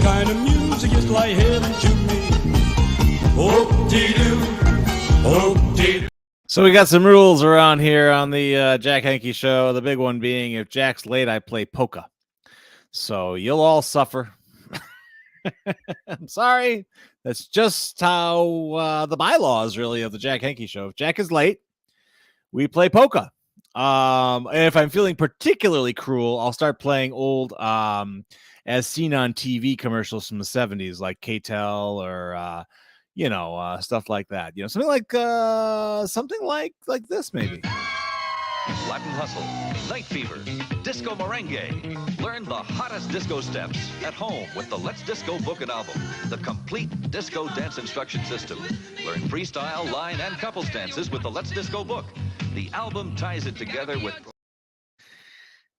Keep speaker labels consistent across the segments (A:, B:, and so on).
A: kind of music is like heaven to me. Whoop-dee-doo, whoop-dee-doo.
B: So we got some rules around here on the Jack Henke show. The big one being, if Jack's late, I play polka. So you'll all suffer. I'm sorry. That's just how the bylaws really of the Jack Henke show. If Jack is late, we play polka. And if I'm feeling particularly cruel, I'll start playing old as seen on TV commercials from the 70s, like KTEL or stuff like that. Something like this maybe.
C: Latin Hustle, Night Fever, Disco Merengue. Learn the hottest disco steps at home with the Let's Disco Book and Album, the complete disco dance instruction system. Learn freestyle, line, and couples dances with the Let's Disco Book. The album ties it together with...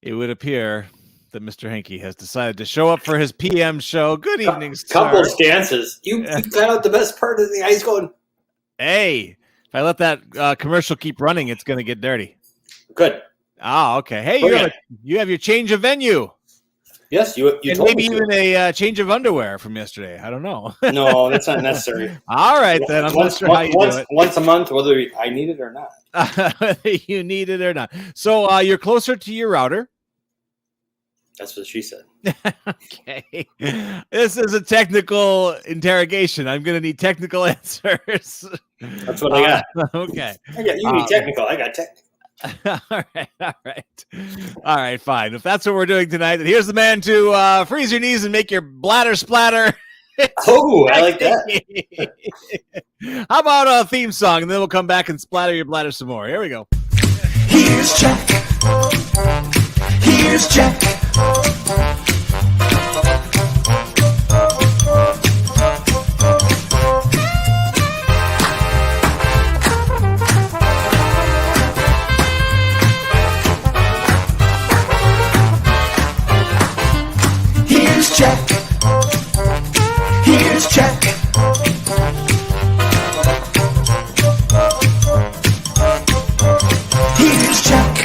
B: It would appear that Mr. Henke has decided to show up for his PM show. Good evening, sir.
D: Couples dances. You got out the best part of the ice going.
B: Hey, if I let that commercial keep running, it's going to get dirty.
D: Good.
B: Ah, okay. Hey, you have your change of venue.
D: Yes, you
B: and
D: told
B: maybe
D: me
B: even a change of underwear from yesterday. I don't know.
D: No, that's not necessary.
B: All right, then. I'm not sure how you do it.
D: Once a month, whether I need it or not.
B: Whether you need it or not. So you're closer to your router.
D: That's what she said.
B: Okay. This is a technical interrogation. I'm going to need technical answers.
D: That's what I got.
B: Okay.
D: You need technical. I got technical.
B: All right, fine. If that's what we're doing tonight, then here's the man to freeze your knees and make your bladder splatter.
D: Oh, I like that.
B: How about a theme song, and then we'll come back and splatter your bladder some more. Here we go.
A: Here's Jack. Here's Jack. Here's Jack. Here's Jack. Here's Jack.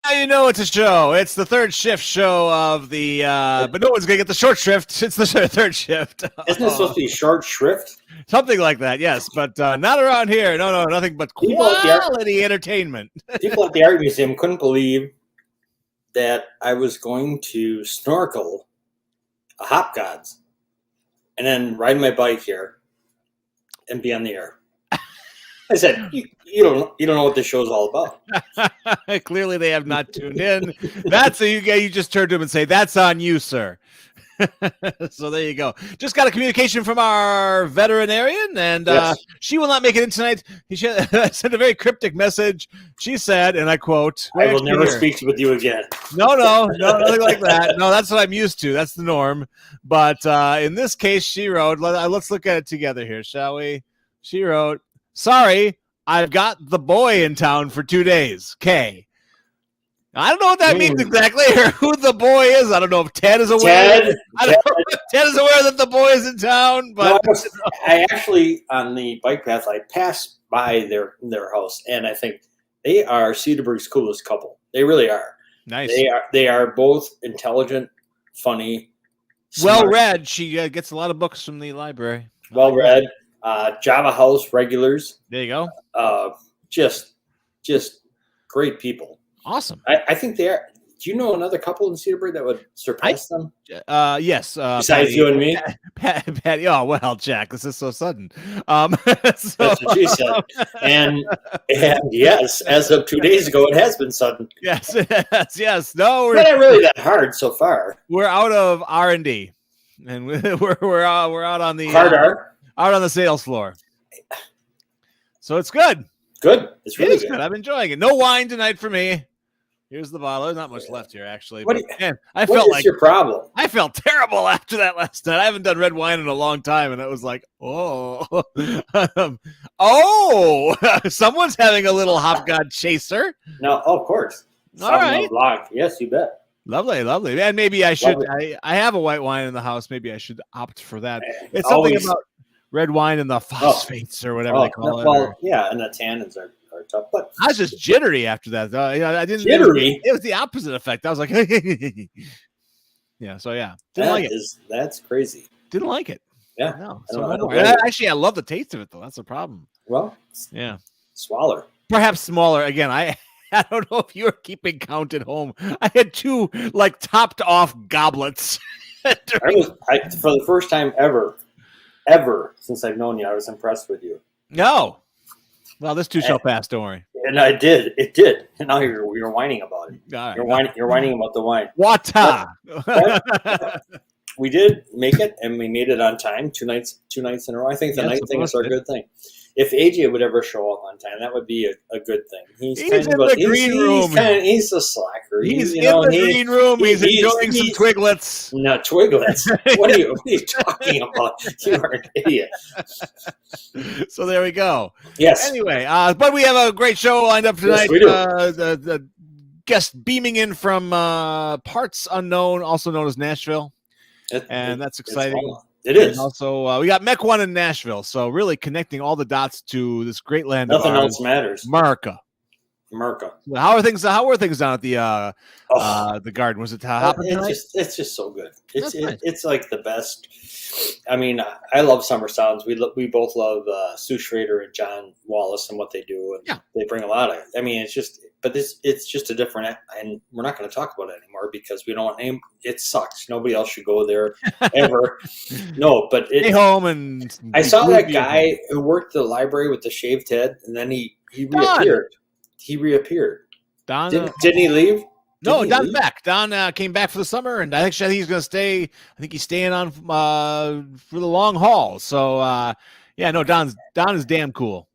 B: Now you know it's a show. It's the third shift show of the, but no one's going to get the short shrift. It's the third shift.
D: Isn't it supposed to be short shrift?
B: Something like that, yes, but not around here. No, nothing but quality entertainment.
D: People at the art museum couldn't believe that I was going to snorkel a Hop Gods and then ride my bike here and be on the air. I said, you don't know what this show's all about.
B: Clearly, they have not tuned in. That's you just turn to him and say, "That's on you, sir." So there you go. Just got a communication from our veterinarian, and
D: Yes.
B: she will not make it in tonight. He sent a very cryptic message. She said, and I quote,
D: I will never speak with you again.
B: No, nothing like that. No, that's what I'm used to. That's the norm. But in this case, she wrote, let's look at it together here, shall we? She wrote, "Sorry, I've got the boy in town for 2 days. K." I don't know what that means exactly, or who the boy is. I don't know if Ted is aware. Ted is aware that the boy is in town. But
D: no, I actually, on the bike path, I passed by their house, and I think they are Cedarburg's coolest couple. They really are.
B: Nice.
D: They are both intelligent, funny,
B: well
D: smart,
B: read. She gets a lot of books from the library.
D: well read. Java House regulars.
B: There you go.
D: Just great people.
B: Awesome.
D: I think they are. Do you know another couple in Cedarburg that would surpass them?
B: Yes.
D: Besides
B: Patty,
D: you and me?
B: Patty. Oh, well, Jack, this is so sudden.
D: That's what she said. And yes, as of 2 days ago, it has been sudden.
B: Yes. No,
D: we're not really that hard so far.
B: We're out of R&D, and we're out on the out on the sales floor. So it's good.
D: Good. It's really
B: good. I'm enjoying it. No wine tonight for me. Here's the bottle. There's not much left here, actually.
D: What
B: is
D: your problem?
B: I felt terrible after that last night. I haven't done red wine in a long time, and it was like, someone's having a little Hop God chaser.
D: No, of course.
B: All right.
D: Block. Yes, you bet.
B: Lovely. And maybe I should. I have a white wine in the house. Maybe I should opt for that. It's something about red wine and the phosphates or whatever they call it.
D: Well, yeah, and the tannins are hard top. But
B: I was just jittery after that. I didn't.
D: Jittery?
B: It was the opposite effect. I was like, yeah. So yeah, didn't like it.
D: That's crazy.
B: Didn't like it.
D: Yeah.
B: No.
D: I
B: So
D: don't
B: no
D: know.
B: more. Actually, I love the taste of it though. That's the problem.
D: Well,
B: Yeah.
D: swaller.
B: Perhaps smaller. Again, I don't know if you were keeping count at home. I had 2 like topped off goblets.
D: For the first time ever since I've known you, I was impressed with you.
B: No. Well, this too shall pass. Don't worry.
D: And I did. It did. And now you're whining about it.
B: All right.
D: You're whining about the wine.
B: Wata.
D: But we did make it, and we made it on time. 2 nights in a row. I think the night thing is a good thing. If AJ would ever show up on time, that would be a good thing. He's
B: in the green room.
D: He's a slacker.
B: He's in the green room. He's enjoying some Twiglets.
D: No, Twiglets. What are you talking about? You are an idiot.
B: So there we go.
D: Yes.
B: Anyway, but we have a great show lined up tonight.
D: Yes, we do.
B: The guest beaming in from parts unknown, also known as Nashville. That's exciting.
D: It is.
B: And also, we got Mech 1 in Nashville, so really connecting all the dots to this great land.
D: Nothing else matters.
B: America. How were things down at the garden? Was it hopping tonight?
D: It's just so good.
B: Nice.
D: It's like the best. I mean, I love Summer Sounds. We both love Sue Schrader and John Wallace and what they do, and they bring a lot of. I mean, it's just a different. And we're not going to talk about it anymore because we don't want name. It sucks. Nobody else should go there ever. No, but
B: stay home and.
D: I saw that guy who worked at the library with the shaved head, and then he reappeared. He reappeared.
B: Don
D: didn't he leave?
B: No, Don's back. Don came back for the summer, and I think he's going to stay. I think he's staying on for the long haul. So, Don is damn cool.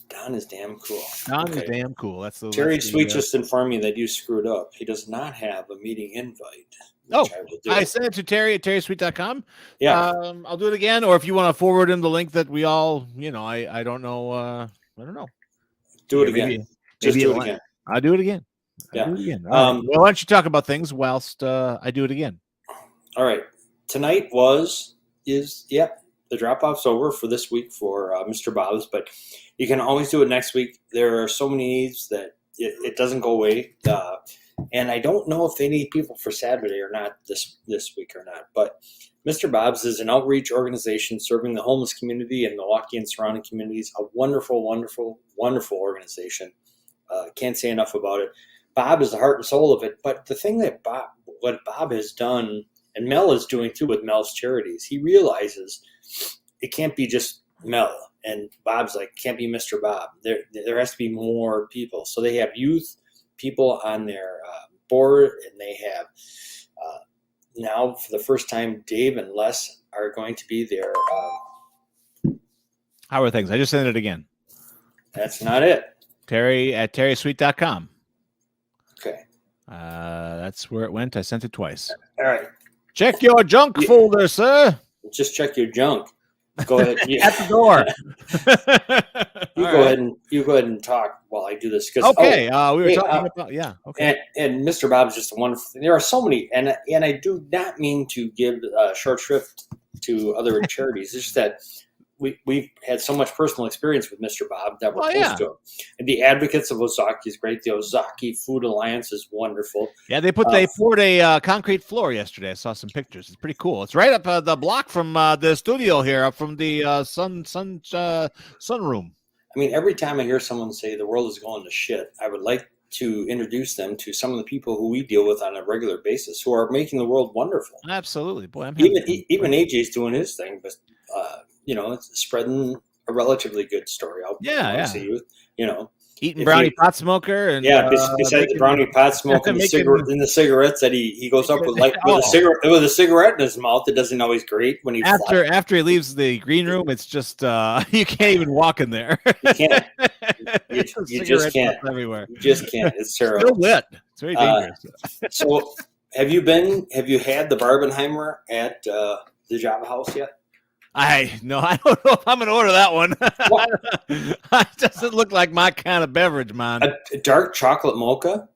D: Don is damn cool.
B: Don is damn cool. That's the
D: Terry Sweet just informed me that you screwed up. He does not have a meeting invite.
B: I sent it to Terry at terrysweet.com.
D: Yeah.
B: I'll do it again, or if you want to forward him the link that we all, I don't know. I don't know.
D: Do it again. Just do it again.
B: I'll do it again.
D: Yeah.
B: Do it again. Well, why don't you talk about things whilst I do it again?
D: All right. Tonight the drop-off's over for this week for Mr. Bob's, but you can always do it next week. There are so many needs that it doesn't go away. And I don't know if they need people for Saturday or not this week or not, but Mr. Bob's is an outreach organization serving the homeless community in Milwaukee and surrounding communities. A wonderful, wonderful, wonderful organization. Can't say enough about it. Bob is the heart and soul of it. But the thing that what Bob has done, and Mel is doing too with Mel's Charities, he realizes it can't be just Mel. And Bob's like, can't be Mr. Bob. There has to be more people. So they have youth people on their board, and they have now for the first time, Dave and Les are going to be there.
B: How are things? I just sent it again.
D: That's not it.
B: Terry at terrysweet.com.
D: Okay.
B: That's where it went. I sent it twice.
D: All right.
B: Check your junk folder, sir.
D: Just check your junk. Go ahead.
B: At the door.
D: You go ahead and talk while I do this.
B: We were talking about okay.
D: And Mr. Bob's just a wonderful thing. There are so many, and I do not mean to give short shrift to other charities. It's just that we've had so much personal experience with Mr. Bob that we're close to him. And the Advocates of Ozaki is great. The Ozaki Food Alliance is wonderful.
B: Yeah, they poured a concrete floor yesterday. I saw some pictures. It's pretty cool. It's right up the block from the studio here, up from the sunroom.
D: I mean, every time I hear someone say the world is going to shit, I would like to introduce them to some of the people who we deal with on a regular basis who are making the world wonderful.
B: Absolutely. Boy,
D: even AJ's doing his thing, but it's spreading a relatively good story.
B: Eating brownie pot smoker and
D: besides the brownie pot smoke and the cigarettes that he goes up with with a cigarette in his mouth. It doesn't always great when he
B: after he leaves the green room. It's just you can't even walk in there.
D: You can't. You just can't.
B: Everywhere.
D: You just can't. It's terrible.
B: Still lit. It's very dangerous.
D: So have you had the Barbenheimer at the Java House yet?
B: I don't know if I'm going to order that one. It doesn't look like my kind of beverage, man.
D: A dark chocolate mocha?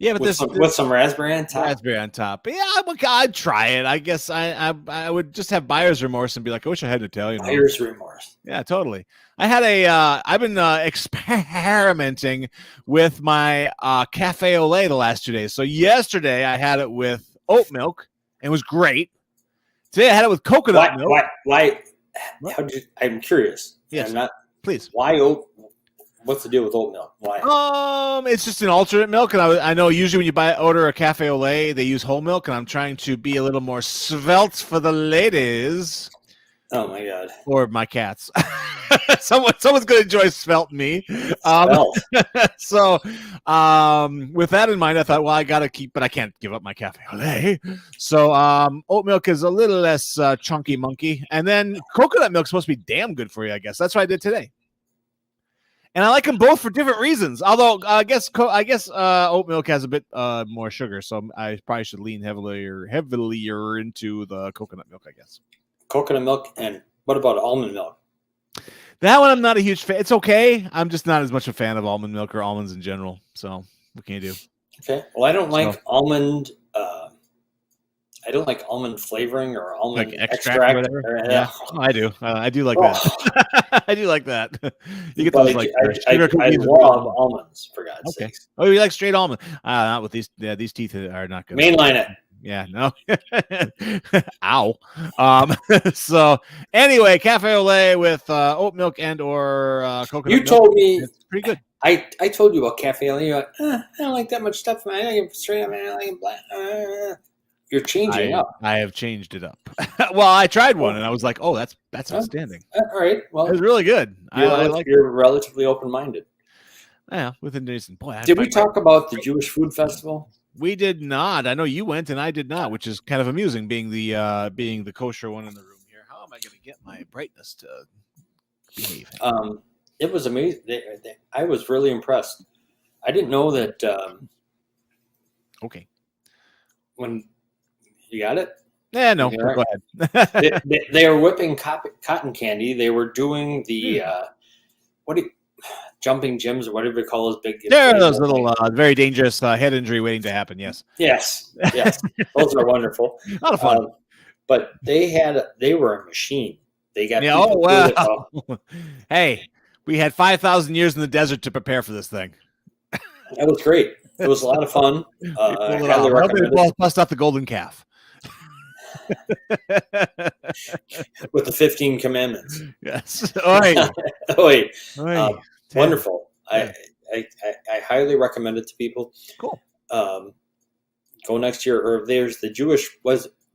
B: Yeah, but
D: with some raspberry on top.
B: raspberry on top. Yeah, I'd try it. I guess I would just have buyer's remorse and be like, I wish I had an Italian one.
D: Buyer's remorse.
B: Yeah, totally. I had I've been experimenting with my cafe au lait the last 2 days. So yesterday I had it with oat milk and it was great. Today I had it with coconut milk.
D: Why? I'm curious.
B: Yes, please.
D: Why oat? What's the deal with oat milk? Why?
B: It's just an alternate milk, and I know usually when you order a cafe au lait, they use whole milk, and I'm trying to be a little more svelte for the ladies.
D: Oh my god!
B: Or my cats. Someone's going to enjoy svelte me. So, with that in mind, I thought, well, I got to keep, but I can't give up my cafe au lait. So, oat milk is a little less chunky monkey, and then coconut milk is supposed to be damn good for you. I guess that's what I did today. And I like them both for different reasons. Although I guess oat milk has a bit more sugar, so I probably should lean heavilier into the coconut milk. I guess
D: coconut milk, and what about almond milk?
B: That one I'm not a huge fan. It's okay. I'm just not as much a fan of almond milk or almonds in general. So what can you do?
D: Okay. Well, I don't like almond. I don't like almond flavoring or almond
B: like extract. Or whatever. Yeah, I do. I do like that. I do like that. You get those like
D: I love almonds, for God's sake.
B: Oh, you like straight almond? Not with these. Yeah, these teeth are not good.
D: Mainline it.
B: Yeah, no. Ow. So anyway, cafe au lait with oat milk and or coconut milk.
D: You told me
B: it's pretty good.
D: I told you about cafe au lait. You're like, I don't like that much stuff. I like it straight up. I like it black. You're changing up.
B: I have changed it up. Well, I tried one and I was like, oh, that's outstanding.
D: All right. Well,
B: it was really good.
D: You're relatively open-minded.
B: Yeah, within reason. Boy,
D: did we talk about the Jewish Food Festival?
B: We did not. I know you went and I did not, which is kind of amusing being the kosher one in the room here. How am I going to get my brightness to behave?
D: It was amazing. I was really impressed. I didn't know that.
B: Okay.
D: When you got it?
B: Yeah, no.
D: Right.
B: Go ahead.
D: they were whipping cotton candy. They were doing the jumping gyms or whatever you call those big.
B: There are those little very dangerous head injury waiting to happen. Yes.
D: Yes. Those are wonderful.
B: A lot of fun.
D: But they were a machine. They got.
B: Yeah, oh wow. Hey, we had 5,000 years in the desert to prepare for this thing.
D: That was great. It was a lot of fun. I highly recommend it.
B: Bust out the golden calf.
D: With the 15 commandments.
B: Yes.
D: Oi. Wonderful. Yeah. I highly recommend it to people.
B: Cool.
D: Go next year. Or there's the Jewish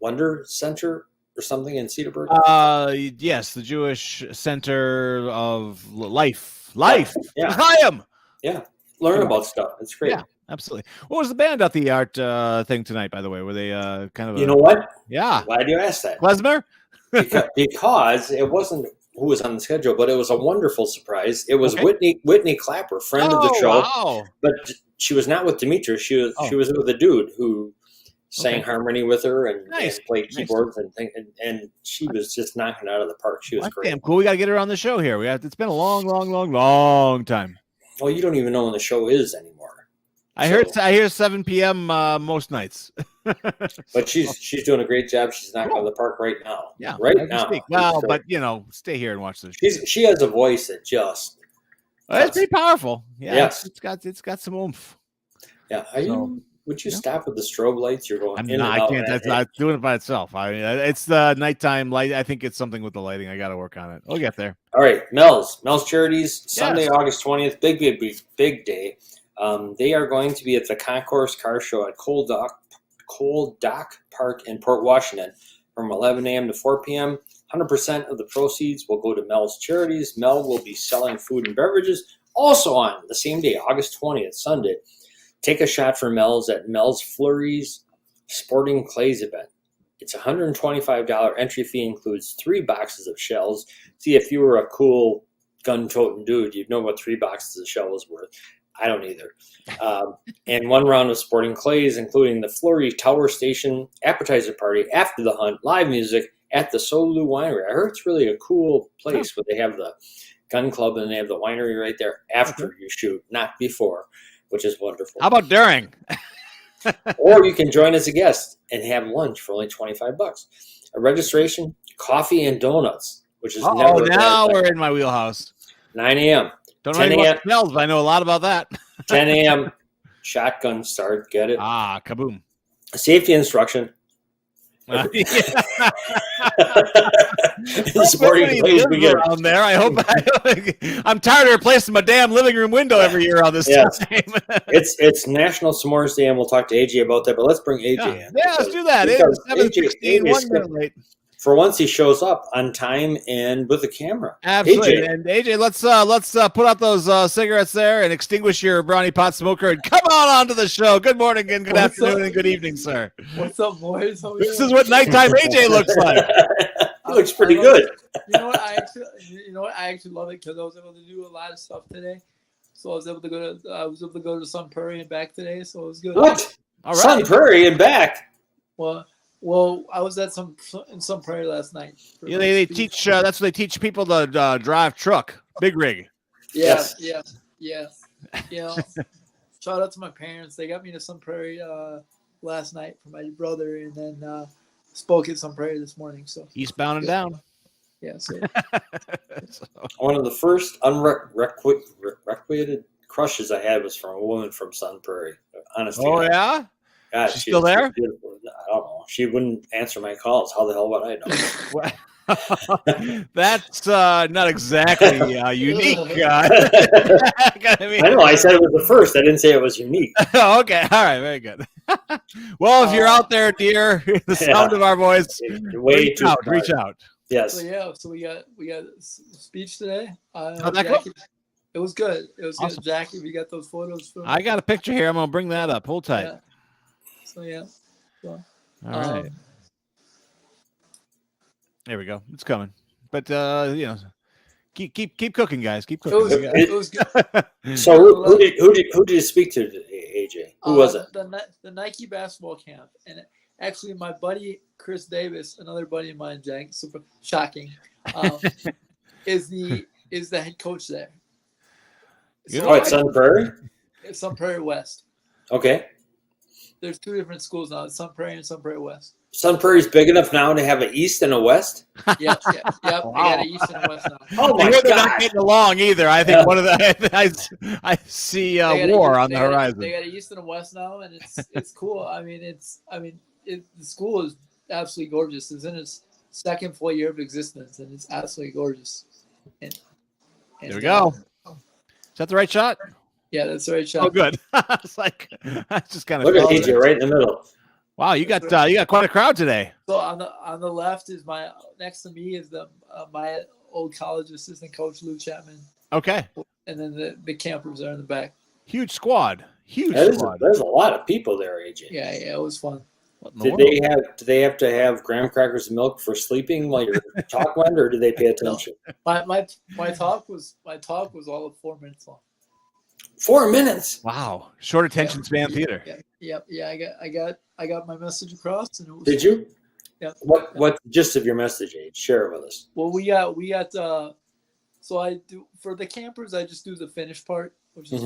D: Wonder Center or something in Cedarburg.
B: Yes, the Jewish Center of Life.
D: Yeah.
B: Chaim.
D: Yeah. Learn about stuff. It's great.
B: Yeah. Absolutely. What was the band at the art thing tonight, by the way? Were they kind of
D: You know what?
B: Yeah.
D: Glad you asked that.
B: Klezmer?
D: because it wasn't who was on the schedule, but it was a wonderful surprise. It was Whitney Clapper, friend of the show.
B: Wow.
D: But she was not with Demetrius. She was with a dude who sang harmony with her and played keyboards and she was just knocking it out of the park. She was great.
B: Damn cool. We got to get her on the show here. It's been a long time.
D: Well, you don't even know when the show is anymore.
B: I hear 7 p.m. Most nights.
D: But she's doing a great job. She's knocking out of the park right now.
B: Yeah,
D: right now.
B: Well, but stay here and watch this.
D: She has a voice that just.
B: It's pretty powerful. Yeah,
D: yes.
B: It's got some oomph.
D: Yeah. Would you stop with the strobe lights? You're going.
B: I can't. That's not doing it by itself. It's the nighttime light. I think it's something with the lighting. I got to work on it. We'll get there.
D: All right, Mel's Charities, Sunday, August 20th. Big day. They are going to be at the Concourse Car Show at Coal Dock Park in Port Washington from 11 a.m. to 4 p.m. 100% of the proceeds will go to Mel's Charities. Mel will be selling food and beverages. Also on the same day, August 20th, Sunday, take a shot for Mel's at Mel's Flurries Sporting Clays event. It's a $125 entry fee, includes 3 boxes of shells. See, if you were a cool gun-toting dude, you'd know what 3 boxes of shells were. I don't either. And 1 round of sporting clays, including the Flurry Tower Station appetizer party after the hunt, live music at the Solu Winery. I heard it's really a cool place where they have the gun club and they have the winery right there after you shoot, not before, which is wonderful.
B: How about during?
D: Or you can join as a guest and have lunch for only $25. A registration, coffee, and donuts, which is
B: Oh,
D: never a bad
B: now
D: thing.
B: we're in my wheelhouse.
D: 9 a.m.
B: Don't know
D: 10
B: anything
D: a.m.
B: about smells, but I know a lot about that.
D: 10 a.m. Shotgun start. Get it?
B: Ah, kaboom.
D: Safety instruction.
B: Yeah.
D: Supporting
B: Nobody
D: employees
B: lives
D: begin.
B: around there. I hope I'm tired of replacing my damn living room window every year on this
D: Yes.
B: time.
D: It's National S'mores Day, and we'll talk to AJ about that. But let's bring AJ in.
B: Yeah, let's do that. It
D: because
B: is 7:16, 1
D: AJ
B: minute late.
D: For once, he shows up on time and with a camera.
B: Absolutely.
D: AJ.
B: And AJ, let's put out those cigarettes there and extinguish your brownie pot smoker and come on to the show. Good morning and good afternoon and good evening, sir.
E: What's up, boys?
B: This is what nighttime AJ looks like.
D: He looks pretty good.
E: You know what? I actually love it because I was able to do a lot of stuff today. So I was able to go to Sun Prairie and back today. So it was good.
D: What?
B: All right.
D: Sun Prairie and back.
E: Well, I was at Sun Prairie last night.
B: Yeah, they teach. That's what they teach people to drive truck, big rig.
E: Yes. You know, shout out to my parents. They got me to Sun Prairie last night for my brother, and then spoke at Sun Prairie this morning. So
B: Eastbound and down.
E: yeah. So
D: One of the first unrequited crushes I had was from a woman from Sun Prairie. Honestly.
B: Oh yeah.
D: God,
B: She's still there?
D: Beautiful. I don't know. She wouldn't answer my calls. How the hell would I know?
B: That's not exactly unique. I
D: know. I said it was the first. I didn't say it was unique.
B: Okay. All right. Very good. Well, if you're out there, dear, the sound of our voice, reach out.
D: Yes.
E: So we got speech today.
B: Jackie,
E: it was good. It was
B: awesome.
E: good. Jackie, we got those photos.
B: I got a picture here. I'm gonna bring that up. Hold tight.
E: Yeah. So yeah.
B: All right. There we go. It's coming. But keep cooking, guys. Keep cooking.
E: It was good.
D: So who did you speak to today, AJ? Who was it?
E: The Nike basketball camp, and actually my buddy Chris Davis, another buddy of mine, Jack, super shocking, is the head coach there.
D: So it's Sun Prairie.
E: It's Sun Prairie West.
D: Okay.
E: There's two different schools now. It's Sun Prairie and Sun Prairie West.
D: Sun Prairie's big enough now to have an east and a west?
E: Yep. Wow. They got an east and a west now.
D: Oh, my
B: God. They're
D: God.
B: not getting along either. I think one of the I see war on the horizon.
E: They got an east and a west now, and it's cool. The school is absolutely gorgeous. It's in its second full year of existence, and it's absolutely gorgeous. And
B: there we go. Is that the right shot?
E: Yeah, that's the right shot.
B: Oh, good. It's like I just kind of
D: look at AJ right in the middle.
B: Wow, you got quite a crowd today.
E: So on the left is next to me is my old college assistant coach Lou Chapman.
B: Okay.
E: And then the campers are in the back.
B: Huge squad.
D: There's a lot of people there, AJ.
E: Yeah, it was fun.
D: Do they have to have graham crackers and milk for sleeping while your talk went, or do they pay attention?
E: No. My talk was all of 4 minutes long.
D: 4 minutes.
B: Wow, short attention span theater.
E: Yeah. I got my message across, and it was.
D: Did you?
E: Yeah.
D: What gist of your message, Age? Share it with us.
E: Well, we got. So I do for the campers. I just do the finish part, which is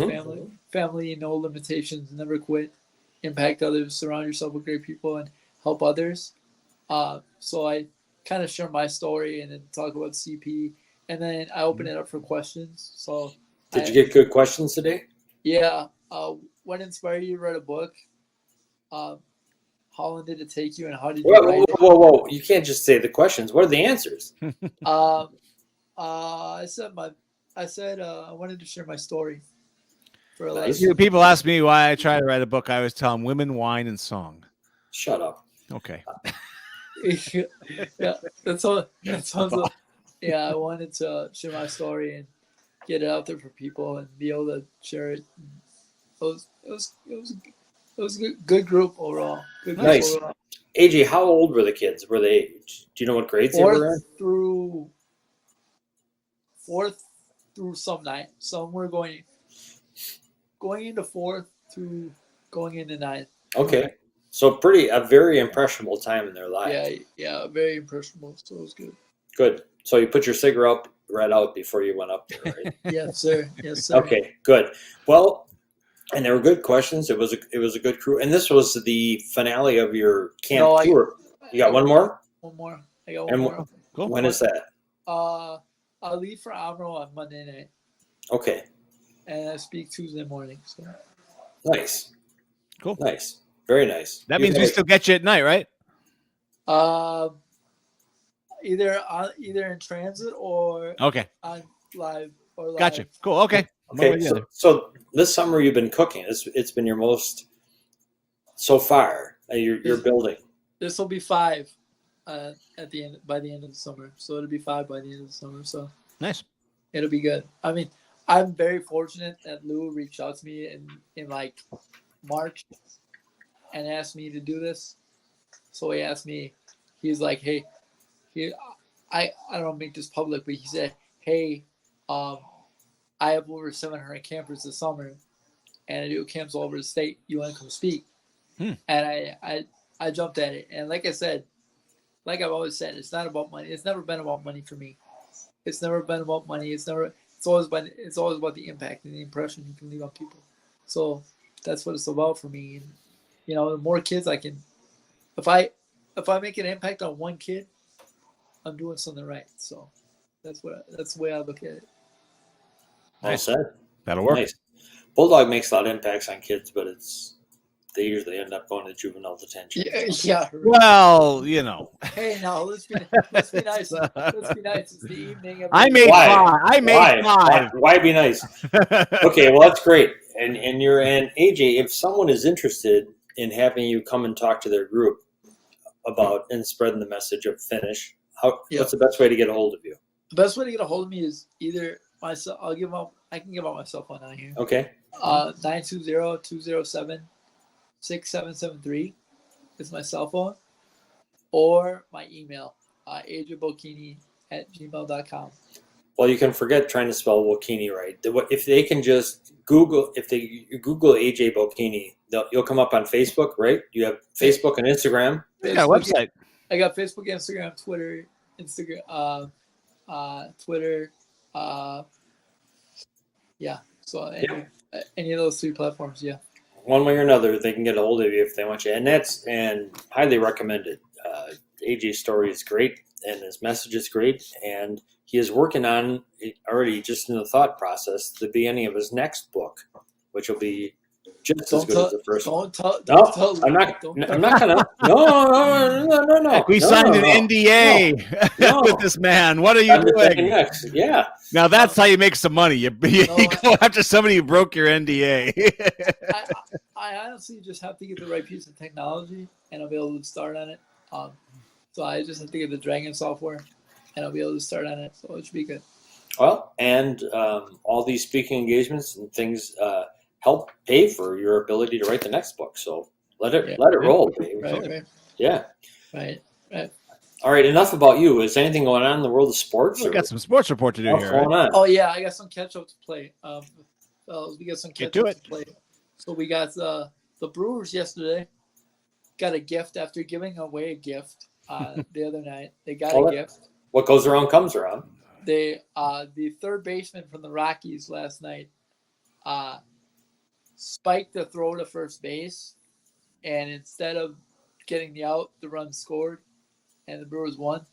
E: family, no limitations, never quit, impact others, surround yourself with great people, and help others. So I kind of share my story and then talk about CP, and then I open it up for questions. So.
D: Did you get good questions today?
E: Yeah. What inspired you to write a book? How long did it take you, and how did you write it?
D: Whoa! You can't just say the questions. What are the answers?
E: I said I wanted to share my story.
B: People ask me why I try to write a book. I always tell them women, wine, and song.
D: Shut up.
B: Okay.
E: Yeah, that sounds like, yeah, I wanted to share my story and get it out there for people and be able to share it. It was a good group overall. Good group
D: nice.
E: Overall.
D: AJ, how old were the kids? Were they? Do you know what grades they were in?
E: Fourth through some ninth. Some were going into fourth through going into ninth.
D: Okay, so a very impressionable time in their lives.
E: Yeah, very impressionable. So it was good.
D: Good. So you put your cigarette right out before you went up there, right?
E: Yes, sir.
D: Okay, good. Well, And there were good questions. It was a good crew. And this was the finale of your camp
E: No,
D: tour. You got one more?
E: One more. I got one
D: And
E: more.
B: Cool.
D: when is that?
E: I'll leave for Amro on Monday night,
D: Okay.
E: and I speak Tuesday morning. So
D: Nice.
B: Cool.
D: Nice. Very nice.
B: That means we still get you at night, right?
E: either in transit or
B: Okay.
E: on live or live.
B: Gotcha. Cool. Okay.
D: Okay. So this summer you've been cooking. It's been your most so far. You're building.
E: This will be 5 at the end by the end of the summer. So it'll be 5 by the end of the summer. So
B: Nice.
E: it'll be good. I mean, I'm very fortunate that Lou reached out to me in like March and asked me to do this. So he asked me, he's like, hey, I don't make this public, but he said, hey, I have over 700 campers this summer, and I do camps all over the state. You want to come speak? And I jumped at it. And like I said, like I've always said, it's not about money. It's never been about money for me. It's never been about money. It's always about the impact and the impression you can leave on people. So that's what it's about for me. And you know, the more kids I can, if I make an impact on one kid, I'm doing something right. So that's the way I look at it.
D: Well said.
B: That'll work.
D: Nice. Bulldog makes a lot of impacts on kids, but they usually end up going to juvenile detention.
E: Yeah.
B: Well, you know.
E: Hey, now let's be nice. Let's be nice. It's the evening.
B: I made five.
D: Why be nice? Okay, well that's great. And AJ, if someone is interested in having you come and talk to their group about and spreading the message of Finish, what's the best way to get a hold of you?
E: The best way to get a hold of me is either myself. I can give out my cell phone out here.
D: Okay.
E: 920-207-6773 is my cell phone, or my email, ajbocchini@gmail.com.
D: Well, you can forget trying to spell Bocchini right. If they can just Google AJ Bocchini, you'll come up on Facebook, right? You have Facebook and Instagram.
B: Yeah, website.
E: I got Facebook, Instagram, Twitter, Twitter. Yeah. So any of those 3 platforms, yeah.
D: One way or another, they can get a hold of you if they want you, and highly recommended. AJ's story is great, and his message is great, and he is working on already, just in the thought process, the beginning of his next book, which will be just as good as the first one. I'm not gonna. No.
B: We signed an NDA with this man. What are you doing?
D: Next. Yeah.
B: Now that's how you make some money. You go after somebody who broke your NDA.
E: I honestly just have to get the right piece of technology, and I'll be able to start on it. So I just have to get the Dragon software, and I'll be able to start on it. So it should be good.
D: Well, and all these speaking engagements and things help pay for your ability to write the next book. So let it roll, baby.
E: Right.
D: Yeah.
E: Right.
D: All right. Enough about you. Is anything going on in the world of sports?
B: We got some sports report to do here.
D: What's going on?
E: Oh yeah, I got some catch up to play. We got some catch up to play. So we got the Brewers yesterday. Got a gift after giving away a gift the other night. They got a gift.
D: What goes around comes around.
E: The third baseman from the Rockies last night spiked the throw to first base, and instead of getting the out, the run scored, and the Brewers won.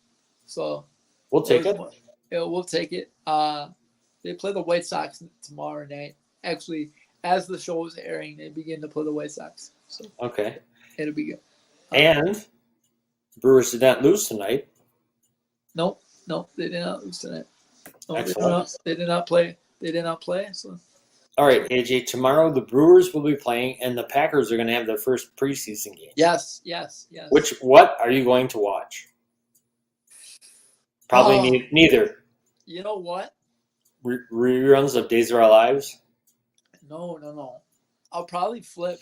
E: So
D: we'll take it.
E: We'll take it. They play the White Sox tomorrow night. Actually, as the show is airing, they begin to play the White Sox. So
D: okay,
E: it'll be good.
D: And Brewers did not lose tonight.
E: No, they did not lose tonight. No,
D: excellent.
E: They did not play. So.
D: All right, AJ. Tomorrow the Brewers will be playing, and the Packers are going to have their first preseason game.
E: Yes.
D: What are you going to watch? Probably neither.
E: You know what?
D: Reruns of Days of Our Lives?
E: No. I'll probably flip,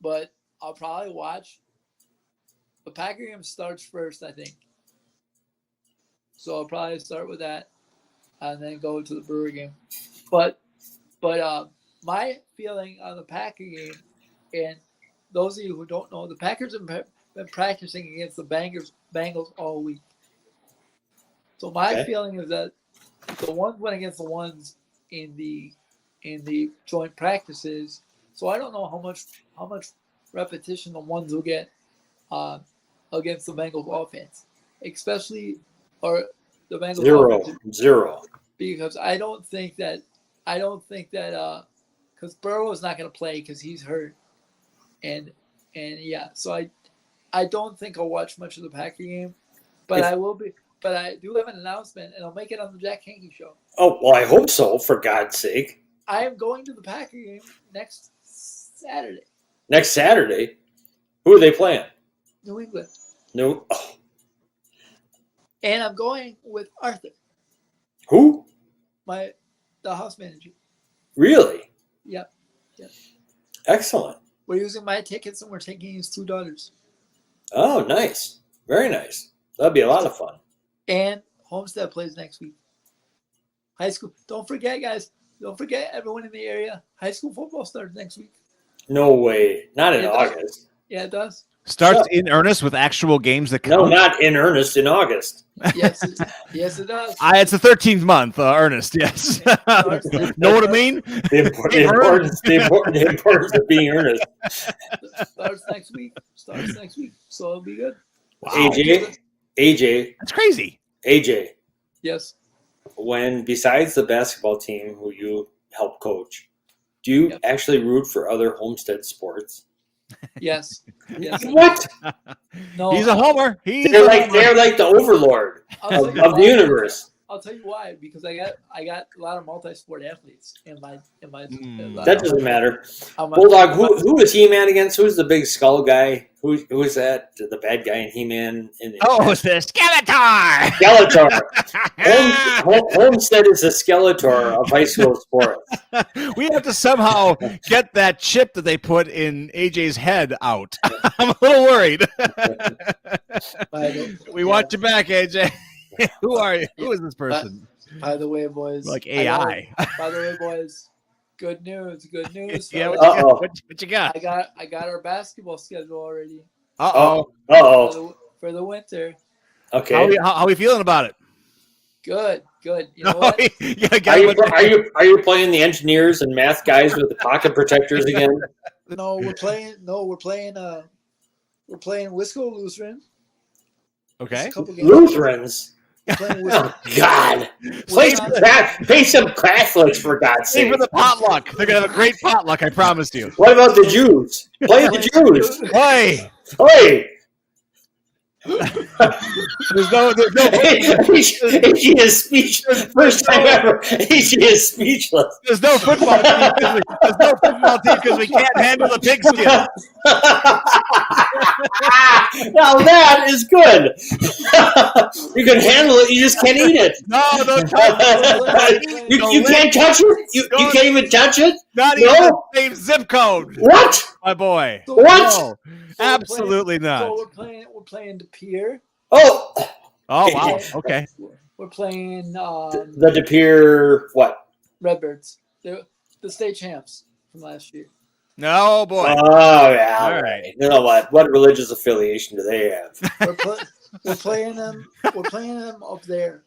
E: but I'll probably watch. The Packer game starts first, I think. So I'll probably start with that, and then go to the Brewer game. But my feeling on the Packer game, and those of you who don't know, the Packers have been practicing against the Bengals all week. So my feeling is that the ones went against the ones in the in the joint practices. So I don't know how much repetition the ones will get against the Bengals offense, especially or the Bengals
D: Zero.
E: because I don't think that because Burrow is not going to play because he's hurt, and yeah, so I don't think I'll watch much of the Packer game, but I will be. But I do have an announcement, and I'll make it on the Jack Henke show.
D: Oh, well, I hope so, for God's sake.
E: I am going to the Packer game next Saturday.
D: Next Saturday? Who are they playing?
E: New England.
D: No. Oh.
E: And I'm going with Arthur,
D: Who?
E: the house manager.
D: Really?
E: Yep.
D: Excellent.
E: We're using my tickets, and we're taking his 2 daughters.
D: Oh, nice. Very nice. That'd be a lot of fun.
E: And Homestead plays next week. High school. Don't forget, guys. Don't forget, everyone in the area. High school football starts next week.
D: No way. Not in
E: It does.
D: August.
E: Yeah, it does.
B: Starts in earnest with actual games that count.
D: No, not in earnest, in August.
E: Yes, it does.
B: It's the 13th month, Ernest. Yes. Know what I mean?
D: The importance of being earnest.
E: Starts next week. So it'll be good.
B: Wow.
D: AJ.
B: That's crazy.
D: AJ.
E: Yes.
D: When besides the basketball team who you help coach, do you actually root for other Homestead sports?
E: Yes.
D: What?
E: No.
B: He's a homer.
D: They're like the overlord of the universe.
E: I'll tell you why. Because I got a lot of multi-sport athletes in my.
D: That doesn't matter. Bulldog. Who is He-Man against? Who's the big skull guy? Who is that? The bad guy in He-Man?
B: It's the Skeletor.
D: Skeletor. Homestead is the Skeletor of high school sports.
B: We have to somehow get that chip that they put in AJ's head out. I'm a little worried. We want you back, AJ. Who are you? Who is this person?
E: By the way, boys.
B: Like AI.
E: By the way, boys. Good news.
B: Yeah, what you got?
E: I got our basketball schedule already. For the winter.
D: Okay.
B: How are we feeling about it?
E: Good. You know what?
D: Are you playing the engineers and math guys with the pocket protectors again?
E: No, we're playing Wisco Lutheran.
B: Okay.
D: Lutherans.
E: God.
D: Play some Catholics, for God's sake.
B: For the potluck. They're going to have a great potluck, I promise you.
D: What about the Jews? Play the Jews.
B: Hey. There's no
D: he is speechless. First time ever. He is speechless.
B: There's no football team because we can't handle the pigskin.
D: Now that is good. You can handle it. You just can't eat it.
B: No, don't touch it.
D: You can't touch it. You can't even touch it.
B: Not even the same zip code.
D: What,
B: my boy?
D: What?
B: No, absolutely not.
E: So we're playing the Pier.
D: Oh
B: wow. Okay.
E: We're playing
D: the De Pere what?
E: Redbirds. The state champs from last year.
B: No, boy.
D: Oh yeah.
B: All right.
D: You know what? What religious affiliation do they have?
E: We're playing them. We're playing them up there.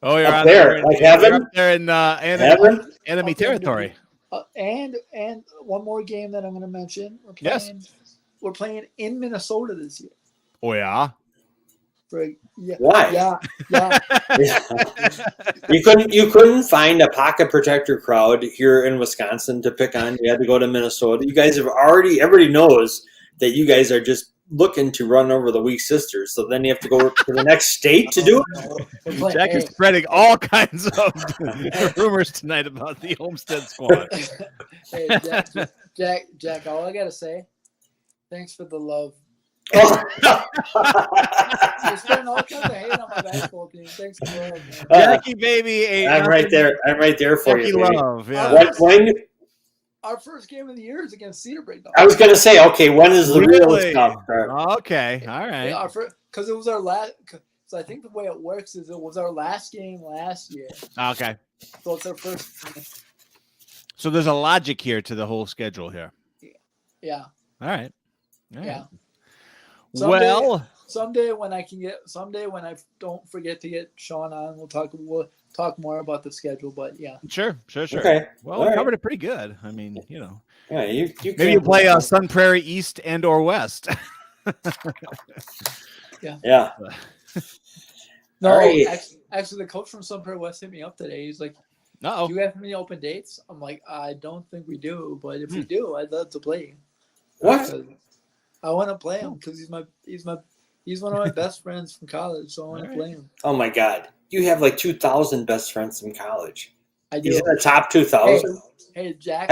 B: Oh, you're
D: up
B: out
D: there, like heaven.
B: Up there in enemy territory.
E: And one more game that I'm going to mention. We're playing in Minnesota this year.
B: Oh yeah.
D: Why?
E: Yeah.
D: You couldn't find a pocket protector crowd here in Wisconsin to pick on. You had to go to Minnesota. You guys everybody knows that you guys are just looking to run over the weak sisters. So then you have to go to the next state to do it.
B: Jack is spreading all kinds of rumors tonight about the Homestead squad.
E: Hey, Jack, all I got to say, thanks for the love.
D: Oh.
E: You're spending all kinds of hate on my basketball team. Thanks for the love, man.
B: Jackie, baby.
D: I'm right there for
B: Jackie
D: you, baby.
B: love. Yeah.
E: Our first game of the year is against Cedar Break.
D: I was going to say, okay, when is the real stuff?
B: Okay, all right.
E: Yeah, because it was our last. So I think the way it works is it was our last game last year.
B: Okay.
E: So it's our first.
B: So there's a logic here to the whole schedule here.
E: Yeah.
B: All right.
E: Yeah.
B: Well,
E: someday when I don't forget to get Sean on, we'll talk more about the schedule. But yeah,
B: Sure.
D: Okay.
B: Well,
D: All
B: we
D: right.
B: could it pretty good. I mean,
D: Yeah, you
B: maybe you play Sun Prairie East and or West.
D: Yeah.
E: no,
D: All right.
E: actually, the coach from Sun Prairie West hit me up today. He's like,
B: Uh-oh.
E: "Do you have any open dates?" I'm like, "I don't think we do, but if we do, I'd love to play."
D: What?
E: I want to play him because he's one of my best friends from college, so I want to play him.
D: Oh my God! You have like 2,000 best friends from college.
E: I do.
D: He's in the top 2,000.
E: Hey, Jack.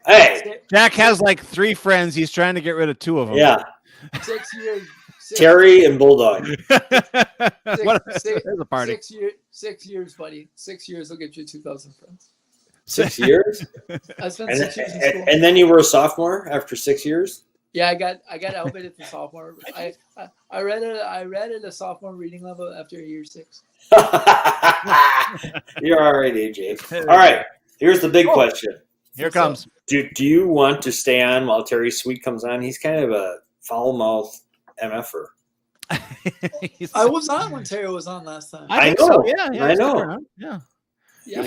D: Hey!
B: Jack has like 3 friends. He's trying to get rid of 2 of them.
D: Yeah,
E: 6 years.
D: Terry and Bulldog.
B: There's a party.
E: 6 years, buddy. 6 years will get you 2,000 friends.
D: 6 years,
E: I spent 6 years in school.
D: and then you were a sophomore after 6 years.
E: Yeah, I got elevated to sophomore. I read at a sophomore reading level after year 6.
D: You're all right, AJ. All right, here's the big question.
B: Here comes.
D: Do you want to stay on while Terry Sweet comes on? He's kind of a foul-mouthed MFer.
E: I was on when Terry was on last time.
D: I
B: think
D: know.
B: so. Yeah,
D: I know.
B: Yeah.
E: Yeah,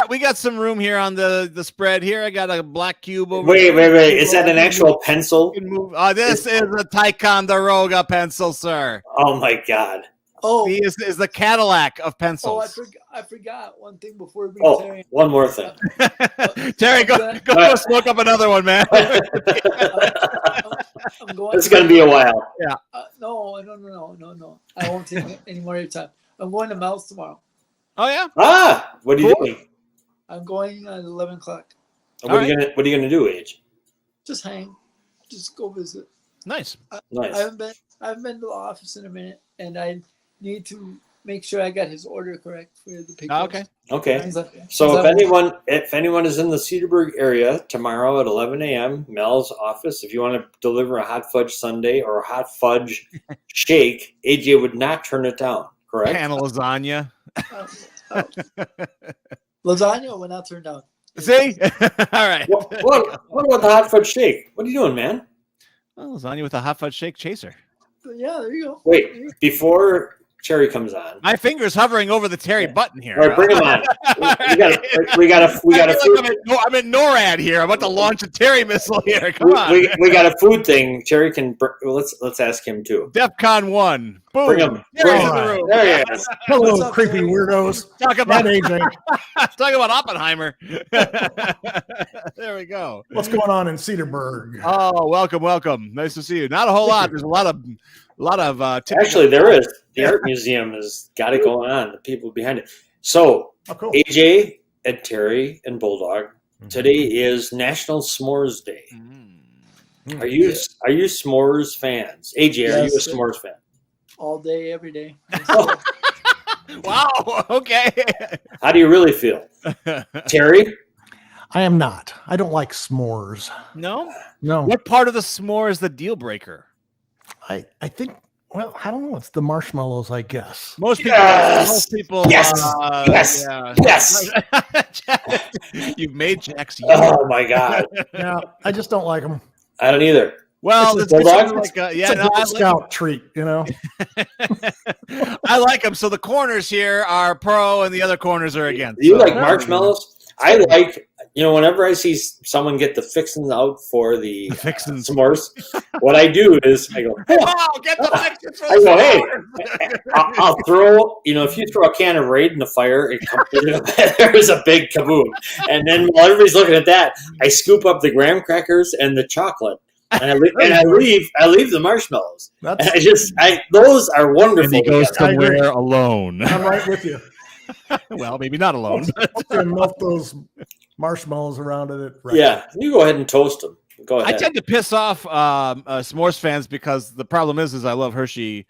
B: We got some room here on the spread here. I got a black cube over
D: Wait.
B: here.
D: Is that an actual pencil?
B: This is a Ticonderoga pencil, sir.
D: Oh my God!
E: Oh,
B: He is the Cadillac of pencils.
E: I forgot one thing before we
D: Oh,
E: Terry.
D: one more thing.
B: Terry, go smoke up another one, man.
E: I'm going.
D: It's going to be a while.
E: No. I won't take any more of your time. I'm going to Mel's tomorrow.
B: Oh yeah.
D: What are you doing?
E: I'm going at 11 o'clock.
D: What are you gonna do, Age?
E: Just hang. Just go visit.
B: Nice.
D: Nice.
E: I haven't been to the office in a minute, and I need to make sure I got his order correct for the pickups.
B: Okay.
D: Okay. So if anyone is in the Cedarburg area tomorrow at 11 a.m., Mel's office, if you want to deliver a hot fudge sundae or a hot fudge shake, AJ would not turn it down. Correct.
B: Pan of lasagna.
E: Lasagna will not turn down.
B: See? All right.
D: What about the hot fudge shake? What are you doing, man?
B: Well, lasagna with a hot fudge shake chaser.
E: But yeah, there you go.
D: Wait, before Cherry comes on.
B: My finger's hovering over the Terry button here.
D: All right, bring him on. We got a
B: I'm in NORAD here. I'm about to launch a Terry missile here. Come on.
D: we got a food thing. Cherry can. Let's ask him too.
B: DEFCON 1 Boom.
D: Bring him.
B: Terry's in the room.
D: There he is.
F: Hello,
E: What's up,
F: creepy
E: Terry?
F: weirdos.
B: Talk about
F: AJ.
B: talk about Oppenheimer. There we go.
F: What's going on in Cedarburg?
B: Oh, welcome. Nice to see you. Not a whole lot. There's a lot of
D: Actually, there is. The art museum has got it going on. The people behind it. So,
F: Oh, cool.
D: AJ and Terry and Bulldog. Today is National S'mores Day. Are you s'mores fans? AJ, are you a
E: Yes.
D: s'mores fan?
E: All day, every day.
B: Wow. Okay.
D: How do you really feel, Terry?
F: I am not. I don't like s'mores.
B: No.
F: No,
B: What part of the s'more is the deal breaker?
F: I think. Well, I don't know. It's the marshmallows, I guess.
B: Most people.
D: Yes!
B: Most people.
D: Yes! Yes!
B: Yeah.
D: Yes!
B: You've made Jack's.
D: Oh my God!
F: Yeah, I just don't like them.
D: I don't either.
B: Well,
F: It's
B: it's
F: a
B: kind of
D: bulldog?
B: like a,
F: It's
B: yeah,
F: a
B: no,
F: Girl Scout treat, you know.
B: I like them. So the corners here are pro, and the other corners are against.
D: You
B: So-
D: like marshmallows? I like, whenever I see someone get the fixins out for the
B: Fixins.
D: s'mores, what I do is I go, hey,
B: Oh, get the fixins for
D: I go, hey,
B: s'mores.
D: I'll throw, if you throw a can of Raid in the fire, there's a big kaboom. And then while everybody's looking at that, I scoop up the graham crackers and the chocolate. And I leave the marshmallows. And
F: That's,
D: those are wonderful.
B: And he goes
F: I agree.
B: somewhere alone.
F: I'm right with you.
B: Well, maybe not alone.
F: And melt those marshmallows around it. Right.
D: Yeah, you go ahead and toast them. Go
B: I
D: ahead.
B: tend to piss off s'mores fans because the problem is I love Hershey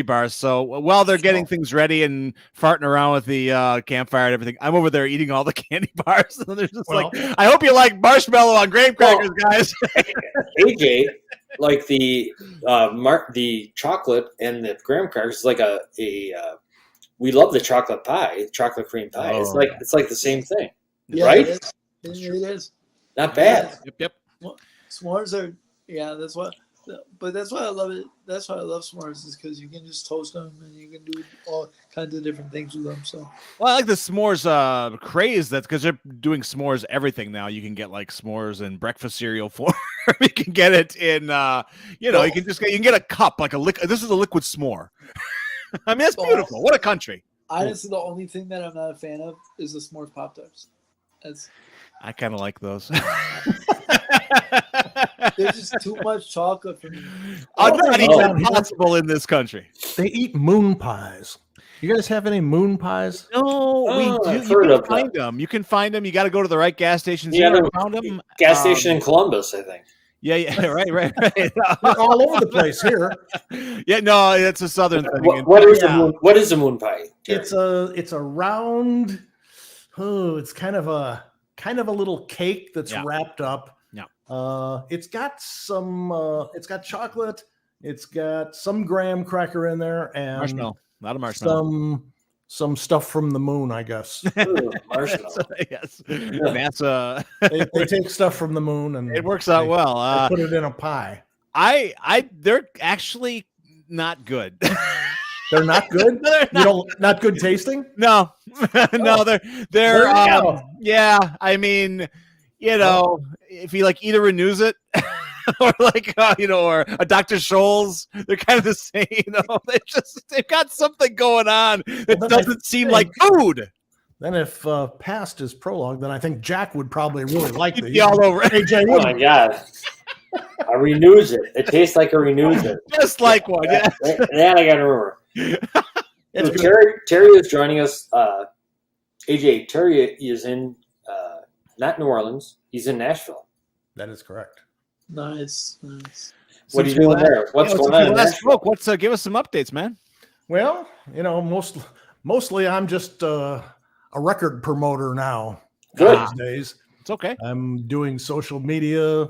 B: bars. So while they're getting things ready and farting around with the campfire and everything, I'm over there eating all the candy bars. And they're just like, I hope you like marshmallow on graham crackers, guys.
D: AJ, like the chocolate and the graham crackers is like we love the chocolate pie, chocolate cream pie.
B: Oh.
D: It's like the same thing,
E: Yeah,
D: right?
E: It is.
D: Not bad.
B: Yep.
E: S'mores are, that's what But that's why I love it. That's why I love s'mores, is because you can just toast them and you can do all kinds of different things with them. So,
B: Well, I like the s'mores craze. That's because they're doing s'mores everything now. You can get like s'mores in breakfast cereal form. You can get it in, you can get a cup like a liquid. This is a liquid s'more. I mean, that's beautiful. What a country.
E: Honestly, the only thing that I'm not a fan of is the s'mores Pop-Tarts.
B: I kind of like those.
E: There's just too much chocolate for me.
B: Not even possible in this country.
F: They eat moon pies. You guys have any moon pies?
B: No, we do. You can find them. You can find them. You got to go to the right gas stations.
D: Yeah,
B: I found them.
D: Gas station in Columbus, I think.
B: Yeah, right.
F: They're all over the place here.
B: Yeah, no, it's a southern thing.
D: What is a moon pie?
F: It's a round. Oh, it's kind of a little cake that's wrapped up.
B: Yeah.
F: It's got chocolate. It's got some graham cracker in there and
B: Marshmallow. Not a marshmallow.
F: Some stuff from the moon, I guess.
D: Ooh, marshmallow.
B: Yes. NASA.
F: They take stuff from the moon and
B: it works out well.
F: They put it in a pie.
B: They're actually not good.
F: They're not good. Not good tasting.
B: No, no, they're yeah. I mean, if you like, either renews it or like or a Dr. Scholl's, they're kind of the same. They've got something going on that doesn't seem like food.
F: Then if past is prologue, then I think Jack would probably really like these.
B: All over it.
F: AJ,
D: oh my god. A renews it. It tastes like a renews it.
B: Just like one, yeah.
D: That I gotta remember. So Terry is joining us. AJ, Terry is in not New Orleans. He's in Nashville.
F: That is correct.
E: Nice.
D: What are you doing there? What's going on?
B: Give us some updates, man.
F: Well, mostly I'm just a record promoter now.
D: Good.
F: These days.
B: It's okay.
F: I'm doing social media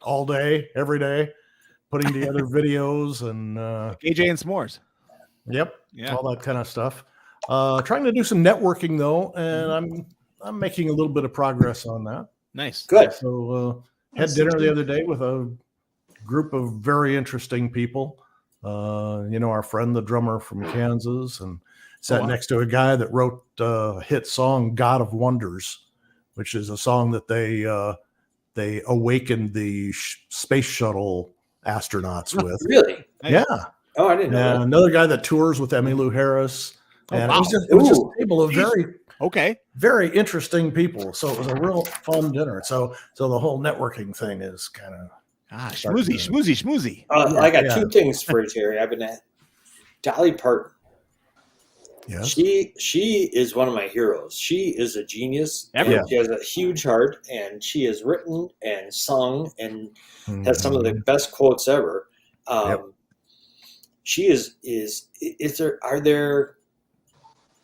F: all day, every day, putting together videos and
B: AJ and s'mores.
F: Yep.
B: Yeah.
F: All that kind of stuff. Trying to do some networking though, and I'm making a little bit of progress on that.
B: Nice.
D: Good.
F: So had dinner the other day with a group of very interesting people. Our friend, the drummer from Kansas, and sat next to a guy that wrote a hit song, God of Wonders, which is a song that they awakened the space shuttle astronauts with.
D: Really?
F: Yeah.
D: Oh, I didn't know that.
F: Another guy that tours with Emmylou Harris. And
B: wow.
F: it was just a table of very interesting people. So it was a real fun dinner. So the whole networking thing is kind of
B: schmoozy.
D: I got two things for you, Terry. I've been at Dolly Parton.
F: Yes.
D: She is one of my heroes. She is a genius. She has a huge heart, and she has written and sung and has some of the best quotes ever. She are there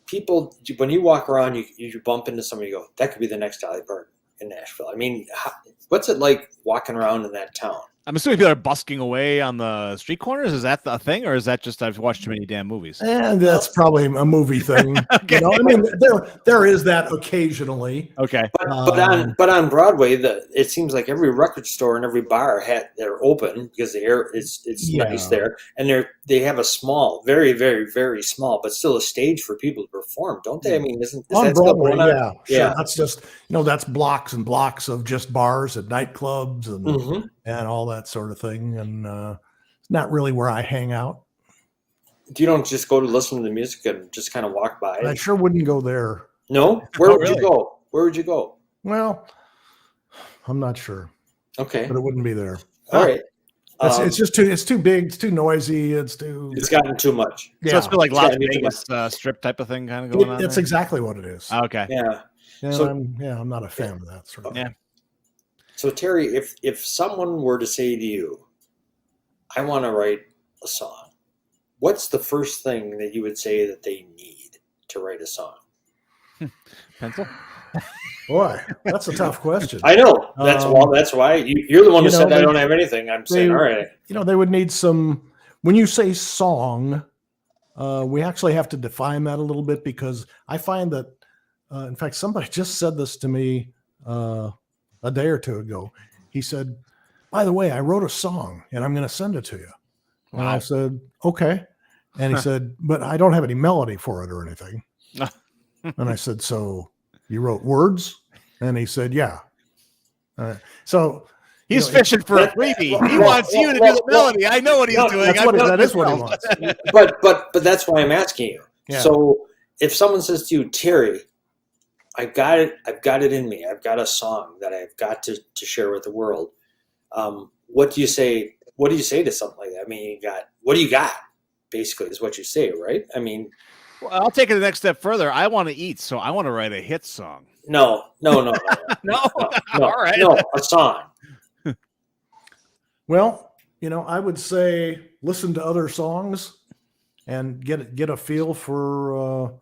D: people, when you walk around, you bump into somebody, you go, that could be the next Dolly Parton in Nashville. I mean, what's it like walking around in that town?
B: I'm assuming people are busking away on the street corners. Is that a thing, or is that just I've watched too many damn movies?
F: And that's probably a movie thing.
B: Okay.
F: There is that occasionally.
B: Okay.
D: But on Broadway, it seems like every record store and every bar they're open because the air it's nice there, and they have a small, very, very, very small, but still a stage for people to perform, don't they? I mean, is
F: on
D: that
F: Broadway?
D: Still going on?
F: Sure. That's just that's blocks and blocks of just bars and nightclubs and all that sort of thing, and it's not really where I hang out.
D: You don't just go to listen to the music and just kind of walk by?
F: I sure wouldn't go there.
D: No? Where would you go? Where would you go?
F: Well, I'm not sure.
D: Okay.
F: But it wouldn't be there.
D: All right.
F: It's just too big. It's too noisy. It's
D: gotten too much.
B: So it's like Las Vegas strip type of thing kind of going on.
F: That's exactly what it is.
B: Okay.
D: Yeah.
F: And
D: So,
F: I'm not a fan of that sort of thing.
B: Yeah.
D: So Terry, if someone were to say to you, I want to write a song, what's the first thing that you would say that they need to write a song?
B: Pencil?
F: Boy, that's a tough question.
D: I know. That's why you're the one who said I don't have anything. I'm saying, all right.
F: They would need some. When you say song, we actually have to define that a little bit, because I find that, in fact, somebody just said this to me a day or two ago. He said, by the way, I wrote a song and I'm going to send it to you. And I said, okay. And he said, but I don't have any melody for it or anything. And I said, so you wrote words? And he said, yeah. So
B: he's fishing for a freebie. He wants you to do the melody. I know what he's doing.
F: That is what he wants.
D: But that's why I'm asking you.
F: Yeah.
D: So if someone says to you, Terry, I've got it in me. I've got a song that I've got to share with the world. What do you say? What do you say to something like that? I mean, what do you got? Basically, is what you say, right? I mean,
B: well, I'll take it the next step further. I want to eat, so I want to write a hit song.
D: No.
B: No? All right.
D: No, a song.
F: Well, I would say listen to other songs and get a feel for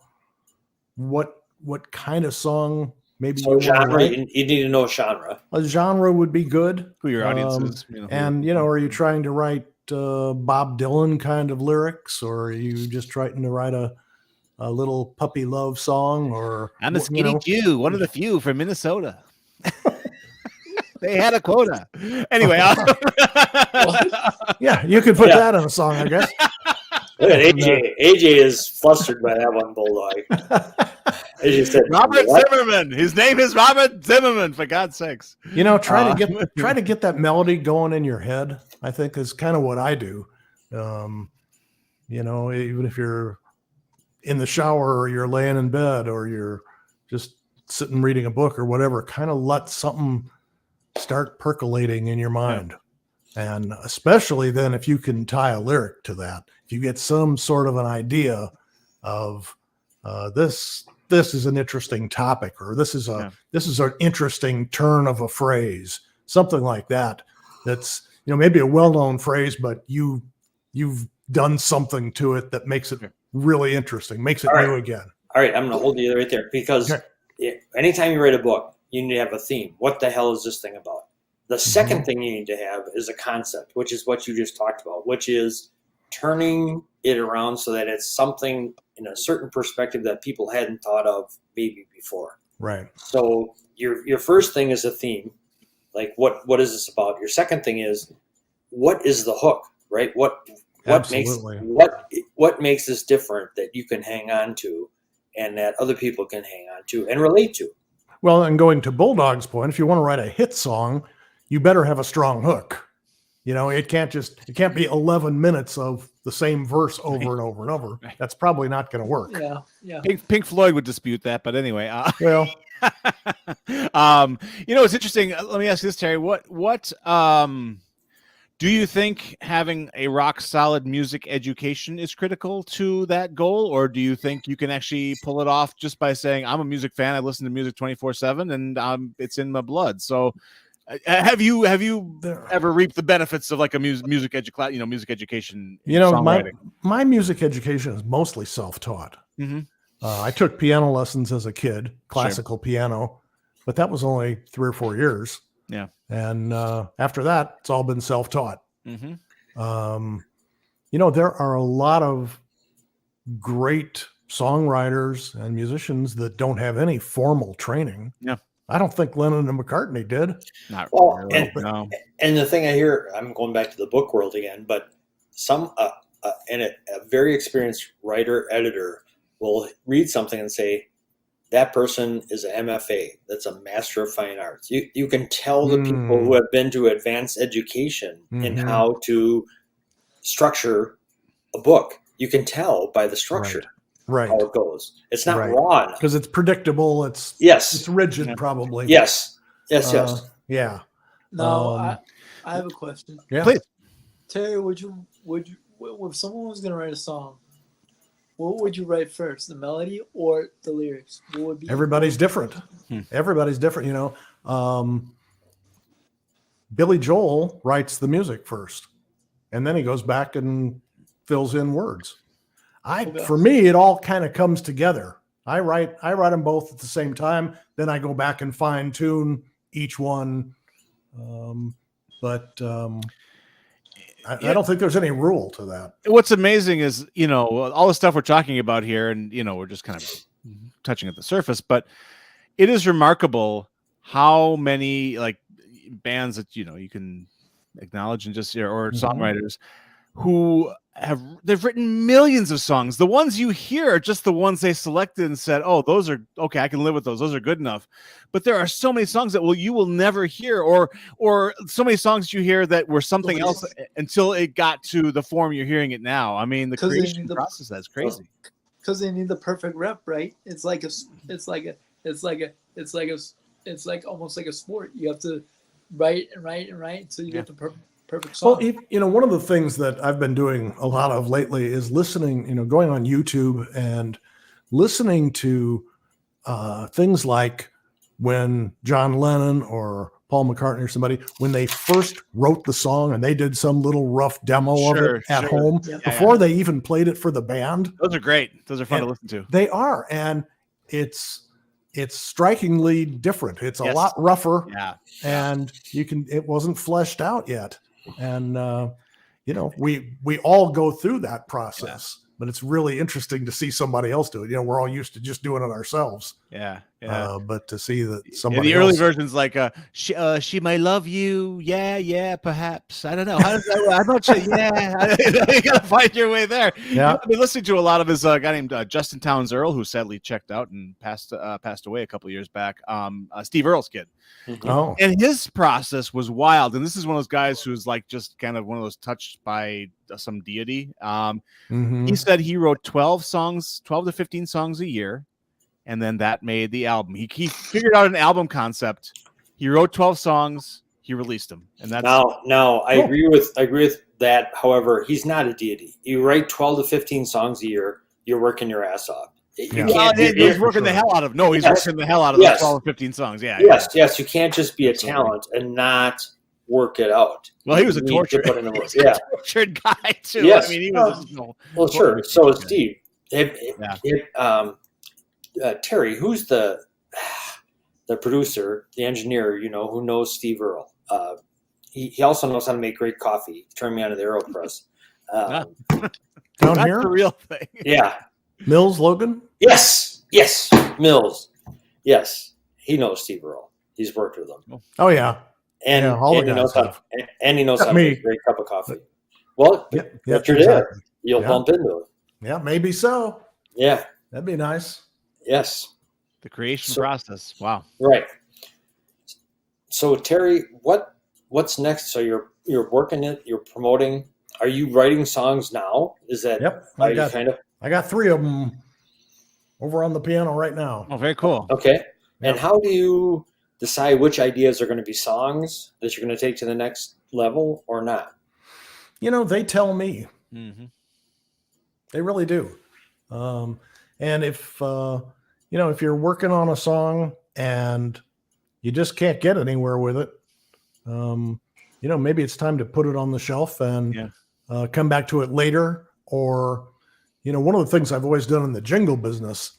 F: what kind of song maybe
D: So genre, you need to know a genre.
F: A genre would be good.
B: Who your audience is.
F: And, are you trying to write Bob Dylan kind of lyrics, or are you just trying to write a little puppy love song? Or
B: I'm a skinny Jew, one of the few from Minnesota. They had a quota. Anyway.
F: Yeah, you could put that in a song, I guess.
D: Look at AJ. AJ is flustered by that one, Bulldog. AJ said,
B: Robert Zimmerman. His name is Robert Zimmerman, for God's sakes.
F: Try to get that melody going in your head, I think, is kind of what I do. Even if you're in the shower or you're laying in bed or you're just sitting reading a book or whatever, kind of let something start percolating in your mind. And especially then if you can tie a lyric to that, if you get some sort of an idea of this is an interesting topic, or this is an interesting turn of a phrase, something like that. That's maybe a well-known phrase, but you've done something to it that makes it really interesting, makes it new again.
D: All right, I'm going to hold you right there, because anytime you write a book, you need to have a theme. What the hell is this thing about? The second thing you need to have is a concept, which is what you just talked about, which is turning it around so that it's something in a certain perspective that people hadn't thought of maybe before.
F: Right.
D: So your first thing is a theme, like what is this about? Your second thing is, what is the hook, right? What makes this different that you can hang on to, and that other people can hang on to and relate to?
F: Well, and going to Bulldog's point, if you want to write a hit song, you better have a strong hook. It can't be 11 minutes of the same verse over and over and over. That's probably not going to work.
E: Yeah.
B: Pink Floyd would dispute that, but anyway.
F: Well,
B: it's interesting. Let me ask you this, Terry. What do you think having a rock solid music education is critical to that goal, or do you think you can actually pull it off just by saying, I'm a music fan, I listen to music 24/7, and it's in my blood? So have you ever reaped the benefits of like a music education?
F: My music education is mostly self-taught.
B: Mm-hmm.
F: I took piano lessons as a kid, classical piano, but that was only 3 or 4 years.
B: Yeah.
F: And after that, it's all been self-taught.
B: Mm-hmm.
F: There are a lot of great songwriters and musicians that don't have any formal training.
B: Yeah.
F: I don't think Lennon and McCartney did.
B: Not
D: really,
B: no.
D: And the thing I hear, I'm going back to the book world again, but a very experienced writer, editor will read something and say, that person is an MFA. That's a Master of Fine Arts. You can tell the people who have been to advanced education in how to structure a book. You can tell by the structure how it goes. It's not raw
F: because it's predictable. It's rigid, probably.
D: Yes.
F: Yeah.
E: No, I have a question.
F: Yeah.
B: Please.
E: Terry, would you if someone was going to write a song, what would you write first, the melody or the lyrics? What would be?
F: Everybody's different. Everybody's different. Billy Joel writes the music first, and then he goes back and fills in words. For me, it all kind of comes together. I write them both at the same time. Then I go back and fine tune each one. I don't think there's any rule to that.
B: What's amazing is, all the stuff we're talking about here, and, we're just kind of touching at the surface, but it is remarkable how many like bands that, you can acknowledge and just or
F: Mhm.
B: songwriters who they've written millions of songs. The ones you hear are just the ones they selected and said, "Oh, those are okay. I can live with those. Those are good enough." But there are so many songs that you will never hear, or so many songs you hear that were something else until it got to the form you're hearing it now. I mean, the
E: 'Cause they
B: creation
E: need the-
B: process that's crazy.
E: Because they need the perfect rep, right? It's like almost like a sport. You have to write and write and write until you get the perfect song.
F: Well, one of the things that I've been doing a lot of lately is listening, going on YouTube and listening to things like when John Lennon or Paul McCartney or somebody, when they first wrote the song and they did some little rough demo of it at home before they even played it for the band.
B: Those are great. Those are fun to listen to.
F: They are. And it's strikingly different. It's a lot rougher.
B: Yeah.
F: And it wasn't fleshed out yet. And, we all go through that process, but it's really interesting to see somebody else do it. We're all used to just doing it ourselves.
B: Yeah.
F: But to see that somebody
B: the early
F: else,
B: versions like she may love you, yeah, perhaps. I don't know. How does that work? I'm not sure. Yeah, you gotta find your way there.
F: Yeah,
B: I've been listening to a lot of his guy named Justin Towns Earl, who sadly checked out and passed away a couple of years back. Steve Earle's kid.
F: Oh,
B: And his process was wild. And this is one of those guys who's like just kind of one of those touched by some deity. He said he wrote 12 to 15 songs a year. And then that made the album. He figured out an album concept. He wrote 12 songs. He released them, and that's
D: now I agree with that. However, he's not a deity. You write 12 to 15 songs a year. You're working your ass off.
B: He's working the hell out of. No, he's working the hell out of those 12 or 15 songs. Yeah.
D: Yes. You can't just be a talent and not work it out.
B: Well, he was a tortured guy too.
D: Yes.
B: I mean, he was.
D: Well, sure. So is Steve. Terry, who's the producer, the engineer, who knows Steve Earle. He also knows how to make great coffee. He turned me on to the AeroPress.
F: Down here?
B: The real thing.
D: Yeah.
F: Mills Logan?
D: Yes. Mills. Yes. He knows Steve Earle. He's worked with him.
F: Oh, yeah.
D: And,
F: all
D: he knows how to make a great cup of coffee. Well, if you're there, you'll bump into it.
F: Yeah, maybe so.
D: Yeah.
F: That'd be nice.
D: Yes.
B: The creation process. Wow.
D: Right. So Terry, what's next? So you're working it, you're promoting. Are you writing songs now? Is that
F: I got 3 of them over on the piano right now.
B: Oh, very cool.
D: Okay.
F: Yep.
D: And how do you decide which ideas are going to be songs that you're going to take to the next level or not?
F: They tell me.
B: Mm-hmm.
F: They really do. And if if you're working on a song and you just can't get anywhere with it, maybe it's time to put it on the shelf and come back to it later. Or, one of the things I've always done in the jingle business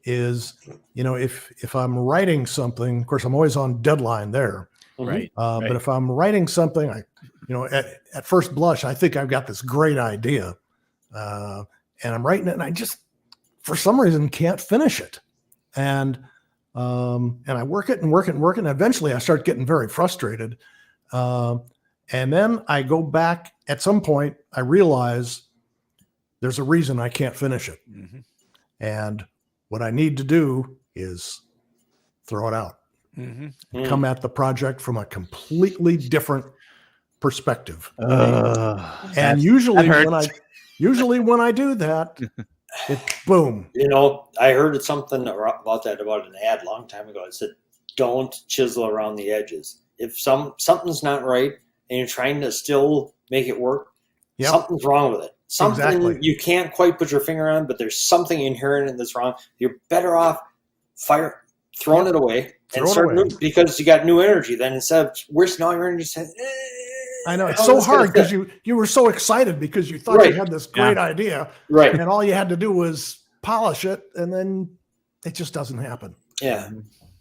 F: is, if I'm writing something, of course, I'm always on deadline there.
B: Right.
F: But if I'm writing something, at first blush, I think I've got this great idea, and I'm writing it, and I just, for some reason, can't finish it. And I work it and work it and work it. And eventually I start getting very frustrated. And then I go back at some point, I realize there's a reason I can't finish it.
B: Mm-hmm.
F: And what I need to do is throw it out, come at the project from a completely different perspective. And usually when I do that, boom.
D: I heard something about an ad a long time ago. It said, don't chisel around the edges. If something's not right and you're trying to still make it work, something's wrong with it. Something you can't quite put your finger on, but there's something inherent in that's wrong. You're better off throwing it away because you got new energy. Then instead of wasting all your energy,
F: I know it's so hard because you were so excited because you thought you had this great idea,
D: right?
F: And all you had to do was polish it, and then it just doesn't happen.
D: Yeah.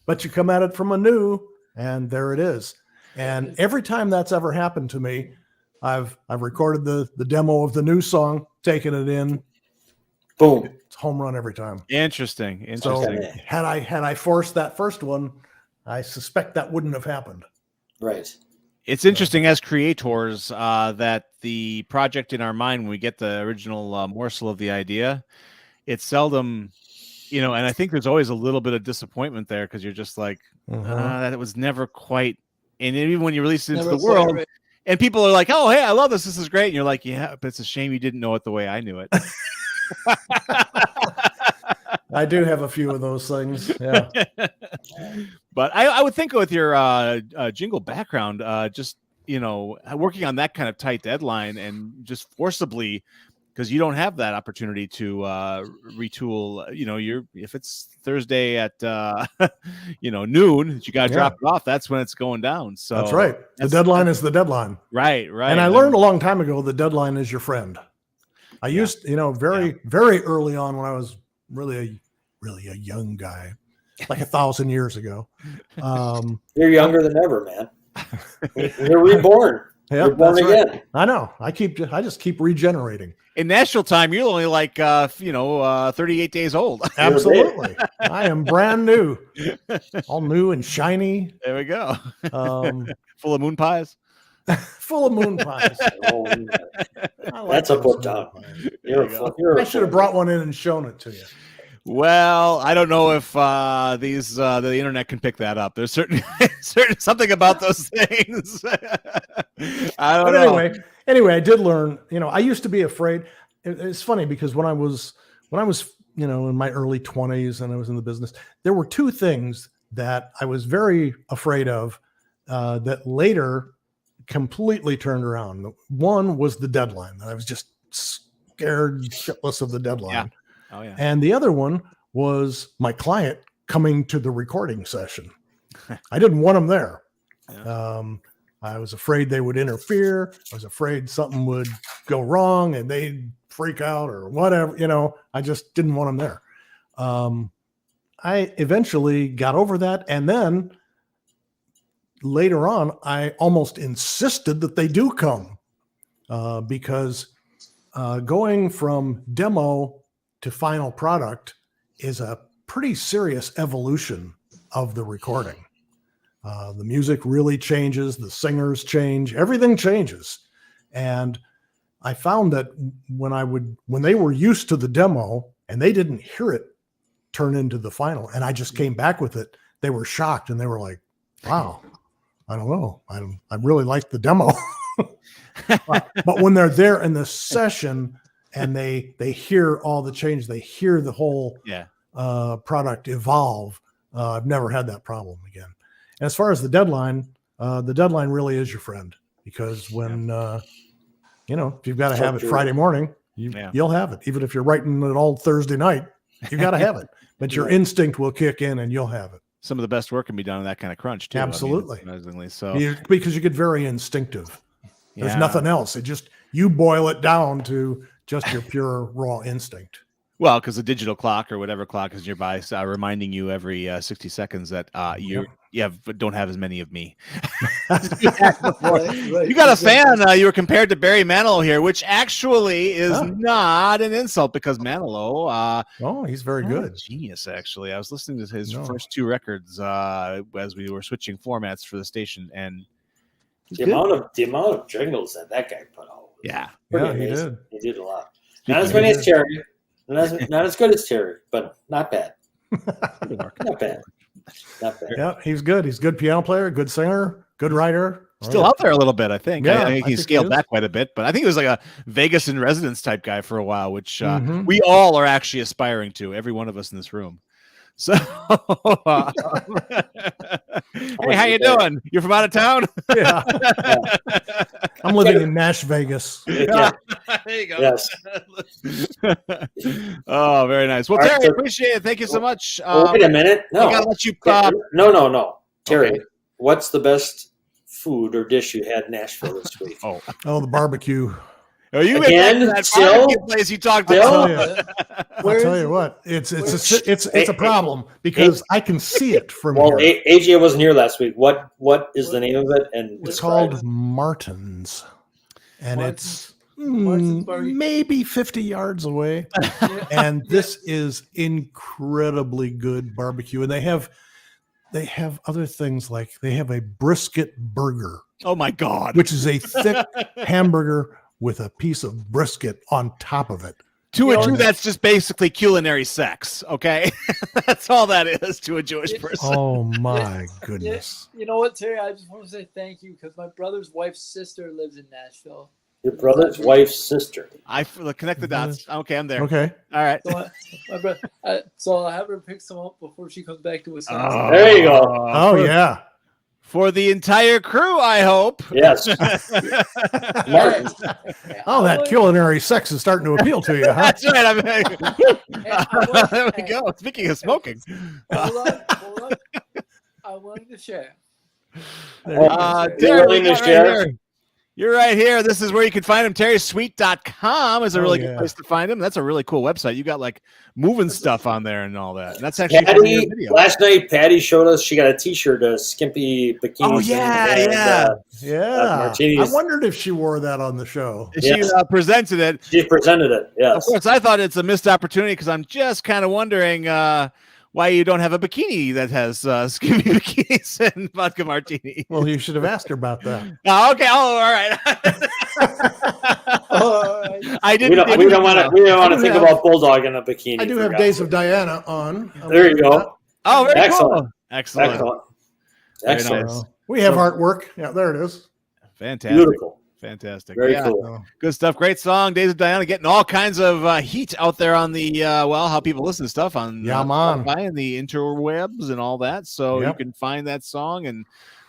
F: But you come at it from anew, and there it is. And every time that's ever happened to me, I've recorded the demo of the new song, taken it in,
D: boom,
F: it's home run every time.
B: Interesting.
F: So had I forced that first one, I suspect that wouldn't have happened.
D: Right.
B: It's interesting as creators that the project in our mind, when we get the original morsel of the idea, it's seldom, and I think there's always a little bit of disappointment there because you're just like, that it was never quite. And even when you release it into the world, and people are like, "Oh, hey, I love this. This is great." And you're like, "Yeah, but it's a shame you didn't know it the way I knew it."
F: I do have a few of those things. Yeah.
B: But I would think with your jingle background, just working on that kind of tight deadline and just forcibly, because you don't have that opportunity to retool. If it's Thursday at noon that you got to drop it off, that's when it's going down. So
F: that's right. The deadline is the deadline.
B: Right.
F: And I learned a long time ago the deadline is your friend. I used, very early on when I was really a young guy, like 1,000 years ago.
D: You're younger than ever, man. You're reborn.
F: Yeah,
D: you're born again. Right.
F: I know. I just keep regenerating.
B: In Nashville time, you're only like 38 days old.
F: Absolutely. I am brand new, all new and shiny.
B: There we go. Full of moon pies.
F: Full of moon pies.
D: That's a put down.
F: I should have brought one in and shown it to you.
B: Well, I don't know if the internet can pick that up. There's certain something about those things. I don't know.
F: Anyway, I did learn. I used to be afraid. It's funny because when I was in my early 20s and I was in the business, there were two things that I was very afraid of that later completely turned around. One was the deadline. I was just scared shitless of the deadline.
B: Yeah. Oh, yeah.
F: And the other one was my client coming to the recording session. I didn't want them there. Yeah. I was afraid they would interfere. I was afraid something would go wrong and they'd freak out or whatever. I just didn't want them there. I eventually got over that. And then later on, I almost insisted that they do come because going from demo to final product is a pretty serious evolution of the recording. The music really changes, the singers change, everything changes. And I found that when they were used to the demo and they didn't hear it turn into the final, and I just came back with it, they were shocked and they were like, wow, I don't know. I really like the demo. But when they're there in the session, and they hear all the change. They hear the whole product evolve. I've never had that problem again. And as far as the deadline really is your friend because when if you've got to have it Friday morning, you'll have it. Even if you're writing it all Thursday night, you've got to have it. But your instinct will kick in and you'll have it.
B: Some of the best work can be done in that kind of crunch too.
F: Absolutely.
B: Because
F: you get very instinctive. There's nothing else. You boil it down to just your pure raw instinct.
B: Well, because the digital clock or whatever clock is nearby, reminding you every 60 seconds that don't have as many of me. You got a fan. You were compared to Barry Manilow here, which actually is not an insult because Manilow.
F: He's very good.
B: Genius, actually. I was listening to his first two records as we were switching formats for the station, and
D: the amount of jingles that guy put out.
B: Yeah,
F: he did.
D: He did a lot. Not as many as Terry. Not as good as Terry, but not bad. Not bad.
F: Yeah, he's good. He's a good piano player, good singer, good writer.
B: Still out there a little bit, I think.
F: Yeah,
B: I think he scaled back quite a bit, but I think he was like a Vegas in residence type guy for a while, which we all are actually aspiring to, every one of us in this room. So, hey, how you doing? You're from out of town?
F: Yeah. I'm living in Nash Vegas.
B: Yeah. There you go.
D: Yes.
B: Oh, very nice. Well, Terry, appreciate it. Thank you so much.
D: Wait a minute. No.
B: I gotta let you.
D: No. Terry,
B: Okay.
D: What's the best food or dish you had in Nashville this week?
F: Oh, the barbecue.
B: Are you
D: Again,
B: in that
D: still?
B: barbecue place you talked about?
F: I'll tell you what, it's a problem because I can see it from here.
D: AJ wasn't here last week. What is the name of it? And
F: it's called Martin's, and it's maybe 50 yards away. And this is incredibly good barbecue, and they have they have other things like they have a brisket burger,
B: Oh my God.
F: which is a thick hamburger with a piece of brisket on top of it.
B: To a
E: You
B: Jew,
E: know,
B: that's just basically culinary sex. Okay, that's all that is to a Jewish person.
F: Oh my goodness.
E: You know what, Terry? I just want to say thank you because my brother's wife's sister lives in Nashville.
D: Your brother's wife's sister.
B: I connect the dots. Okay, I'm there.
F: Okay.
B: All right.
E: So I'll have her pick some up before she comes back to Wisconsin.
B: Oh.
D: There you go.
F: Oh yeah.
B: For the entire crew, I hope.
D: Yes. Martin.
F: Oh, that culinary sex is starting to appeal to you, huh?
B: That's right. There we go. Speaking of smoking.
E: Hold on. I'm willing to share.
B: Terry,
D: You're willing to
B: right
D: share?
B: here. You're right here. This is where you can find him. TerrySweet.com is a really good
F: yeah.
B: place to find him. That's a really cool website. You got like moving stuff on there and all that. And that's actually from your
D: Patty,
B: video.
D: last night, Patty showed us she got a T-shirt, a skimpy bikini.
B: Oh,
D: thing,
B: yeah,
D: and,
B: yeah.
F: Yeah.
D: Martinis.
F: I wondered if she wore that on the show.
B: She
D: Yes.
B: presented it.
D: She presented it.
B: Of
D: Yes.
B: course, I thought it's a missed opportunity because I'm just kind of wondering why you don't have a bikini that has skinny bikinis and vodka martini.
F: Well, you should have asked her about that.
B: Oh, okay. Oh, all right. I didn't.
D: We don't want to think
F: have-
D: about Bulldog in a bikini.
F: I do
D: for
F: have
D: God's
F: Days
D: sake.
F: of Diana on.
D: There you go.
B: Oh, very
D: Excellent.
B: cool. Excellent.
D: Excellent.
B: Very
D: Excellent.
B: nice.
F: We have artwork. Yeah, there it is.
B: Fantastic.
D: Beautiful.
B: Fantastic.
D: Very
B: Yeah.
D: cool.
B: Good stuff. Great song. Days of Diana getting all kinds of heat out there on the, how people listen to stuff on
F: Yeah, man.
B: Spotify and the interwebs and all that. So
F: Yep.
B: you can find that song and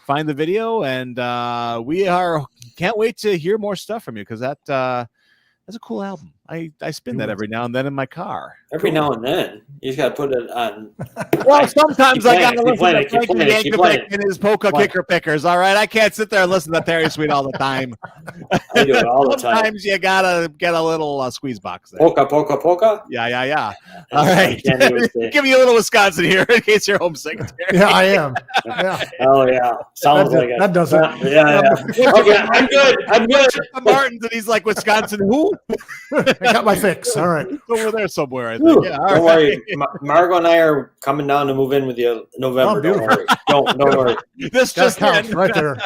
B: find the video. And can't wait to hear more stuff from you because that's a cool album. I spin that every now and then in my car.
D: Every now and then, you just got to put it on.
B: Well, sometimes
D: Keep
B: I got to
D: playing it, keep
B: listen
D: playing
B: to
D: it, keep
B: Frankie
D: playing it, keep playing
B: Yankovic and his polka
D: Play it.
B: kicker pickers. All right, I can't sit there and listen to Terry Sweet all the time.
D: I do it all the time.
B: Sometimes you gotta get a little squeeze box there.
D: Polka, polka, polka.
B: Yeah. All right,
D: I can't even say.
B: give you a little Wisconsin here in case you're homesick. Terry.
F: Yeah, I am. Yeah.
D: Oh yeah, sounds
F: That-
D: like it.
F: that does it.
D: Yeah. Okay, I'm good. I'm good.
B: The Martins and he's like Wisconsin. Who?
F: I got my fix. All right.
B: Over there somewhere, I think.
D: Whew.
B: Yeah, all
D: Don't
B: right.
D: worry, Margot and I are coming down to move in with you in November.
F: Oh,
D: don't
F: beautiful.
D: worry. Don't worry.
B: This
F: Got a
B: just
F: couch
B: in.
F: right there.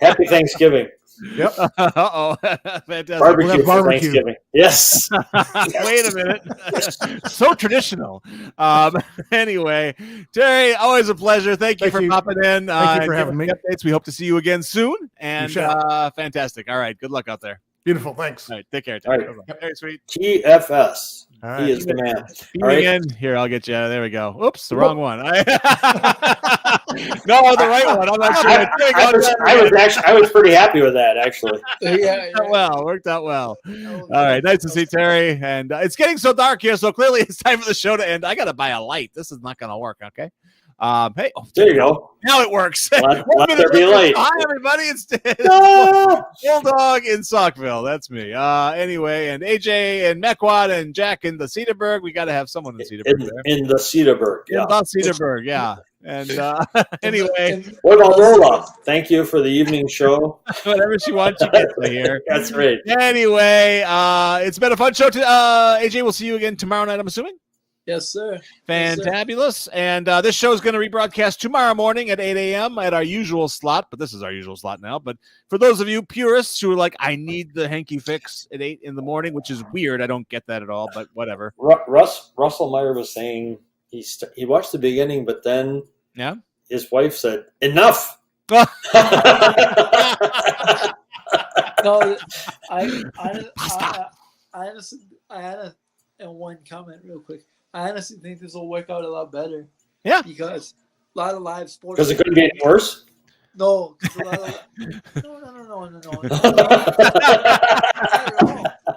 D: Happy Thanksgiving.
F: Yep.
B: Uh-oh. Fantastic.
D: Barbecue
F: We'll have
D: for
F: barbecue.
D: Thanksgiving. Yes.
B: Wait a minute. So traditional. Anyway, Terry, always a pleasure. Thank you
F: Thank
B: for
F: you.
B: popping in.
F: Thank you for
B: and
F: having
B: giving us
F: me.
B: Updates. We hope to see you again soon. And
F: shall.
B: fantastic. All right. Good luck out there.
F: Beautiful. Thanks.
B: All right. Take care.
D: All
B: Terry.
D: right.
B: Bye-bye. Very sweet.
D: TFS.
F: All right.
D: He is the man.
B: Beaming
D: All right.
B: in. Here, I'll get you. There we go. Oops, the wrong one. No, the right one. I'm not sure.
D: I was pretty happy with that actually.
B: Worked out well. All right, nice to see Terry. And it's getting so dark here, so clearly it's time for the show to end. I got to buy a light. This is not going to work. Okay. Hey,
D: There you go.
B: now it works.
D: Let
B: 1 minute
D: there be
B: later,
D: light.
B: Hi, everybody. It's
D: Ah!
B: Bulldog in Saukville. That's me. Anyway, and AJ and Mequat and Jack in the Cedarburg. We got to have someone in Cedarburg there.
D: In the Cedarburg.
B: In
D: Yeah.
B: the Cedarburg, yeah. And anyway,
D: What about Lola? Thank you for the evening show.
B: whatever she wants, you get to hear.
D: That's right.
B: Anyway, it's been a fun show. AJ, we'll see you again tomorrow night, I'm assuming.
E: Yes, sir. Yes, sir.
B: Fantabulous. And this show is going to rebroadcast tomorrow morning at 8 a.m. at our usual slot, but this is our usual slot now. But for those of you purists who are like, I need the Henke fix at 8 in the morning, which is weird. I don't get that at all, but whatever.
D: Russell Meyer was saying he watched the beginning, but then
B: Yeah.
D: his wife said, "Enough."
E: No, I honestly, I had one comment real quick. I honestly think this will work out a lot better.
B: Yeah.
E: Because a lot of live sports.
D: Because it couldn't be any worse.
E: No, 'cause a lot of, no.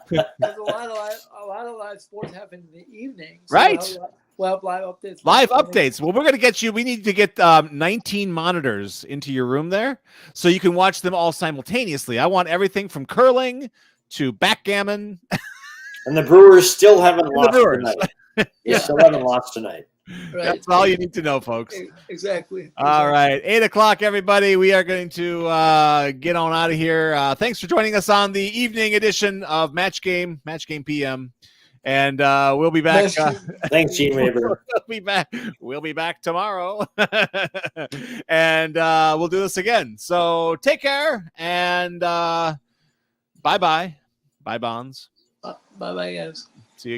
E: Because a lot of live sports happen in the evening. So
B: Right.
E: We'll have live updates.
B: Live updates. Well, we're going to get you. We need to get 19 monitors into your room there so you can watch them all simultaneously. I want everything from curling to backgammon.
D: And the Brewers still haven't
B: the
D: lost
B: Brewers.
D: tonight. They still haven't lost tonight.
E: Right.
B: That's all you need to know, folks.
E: Exactly.
B: All right. 8 o'clock, everybody. We are going to get on out of here. Thanks for joining us on the evening edition of Match Game PM. And we'll be back.
E: Nice shooting.
D: Thanks, Gene Weber.
B: We'll be back tomorrow. And we'll do this again. So take care and bye-bye. Bye, Bonds.
E: Bye-bye, guys.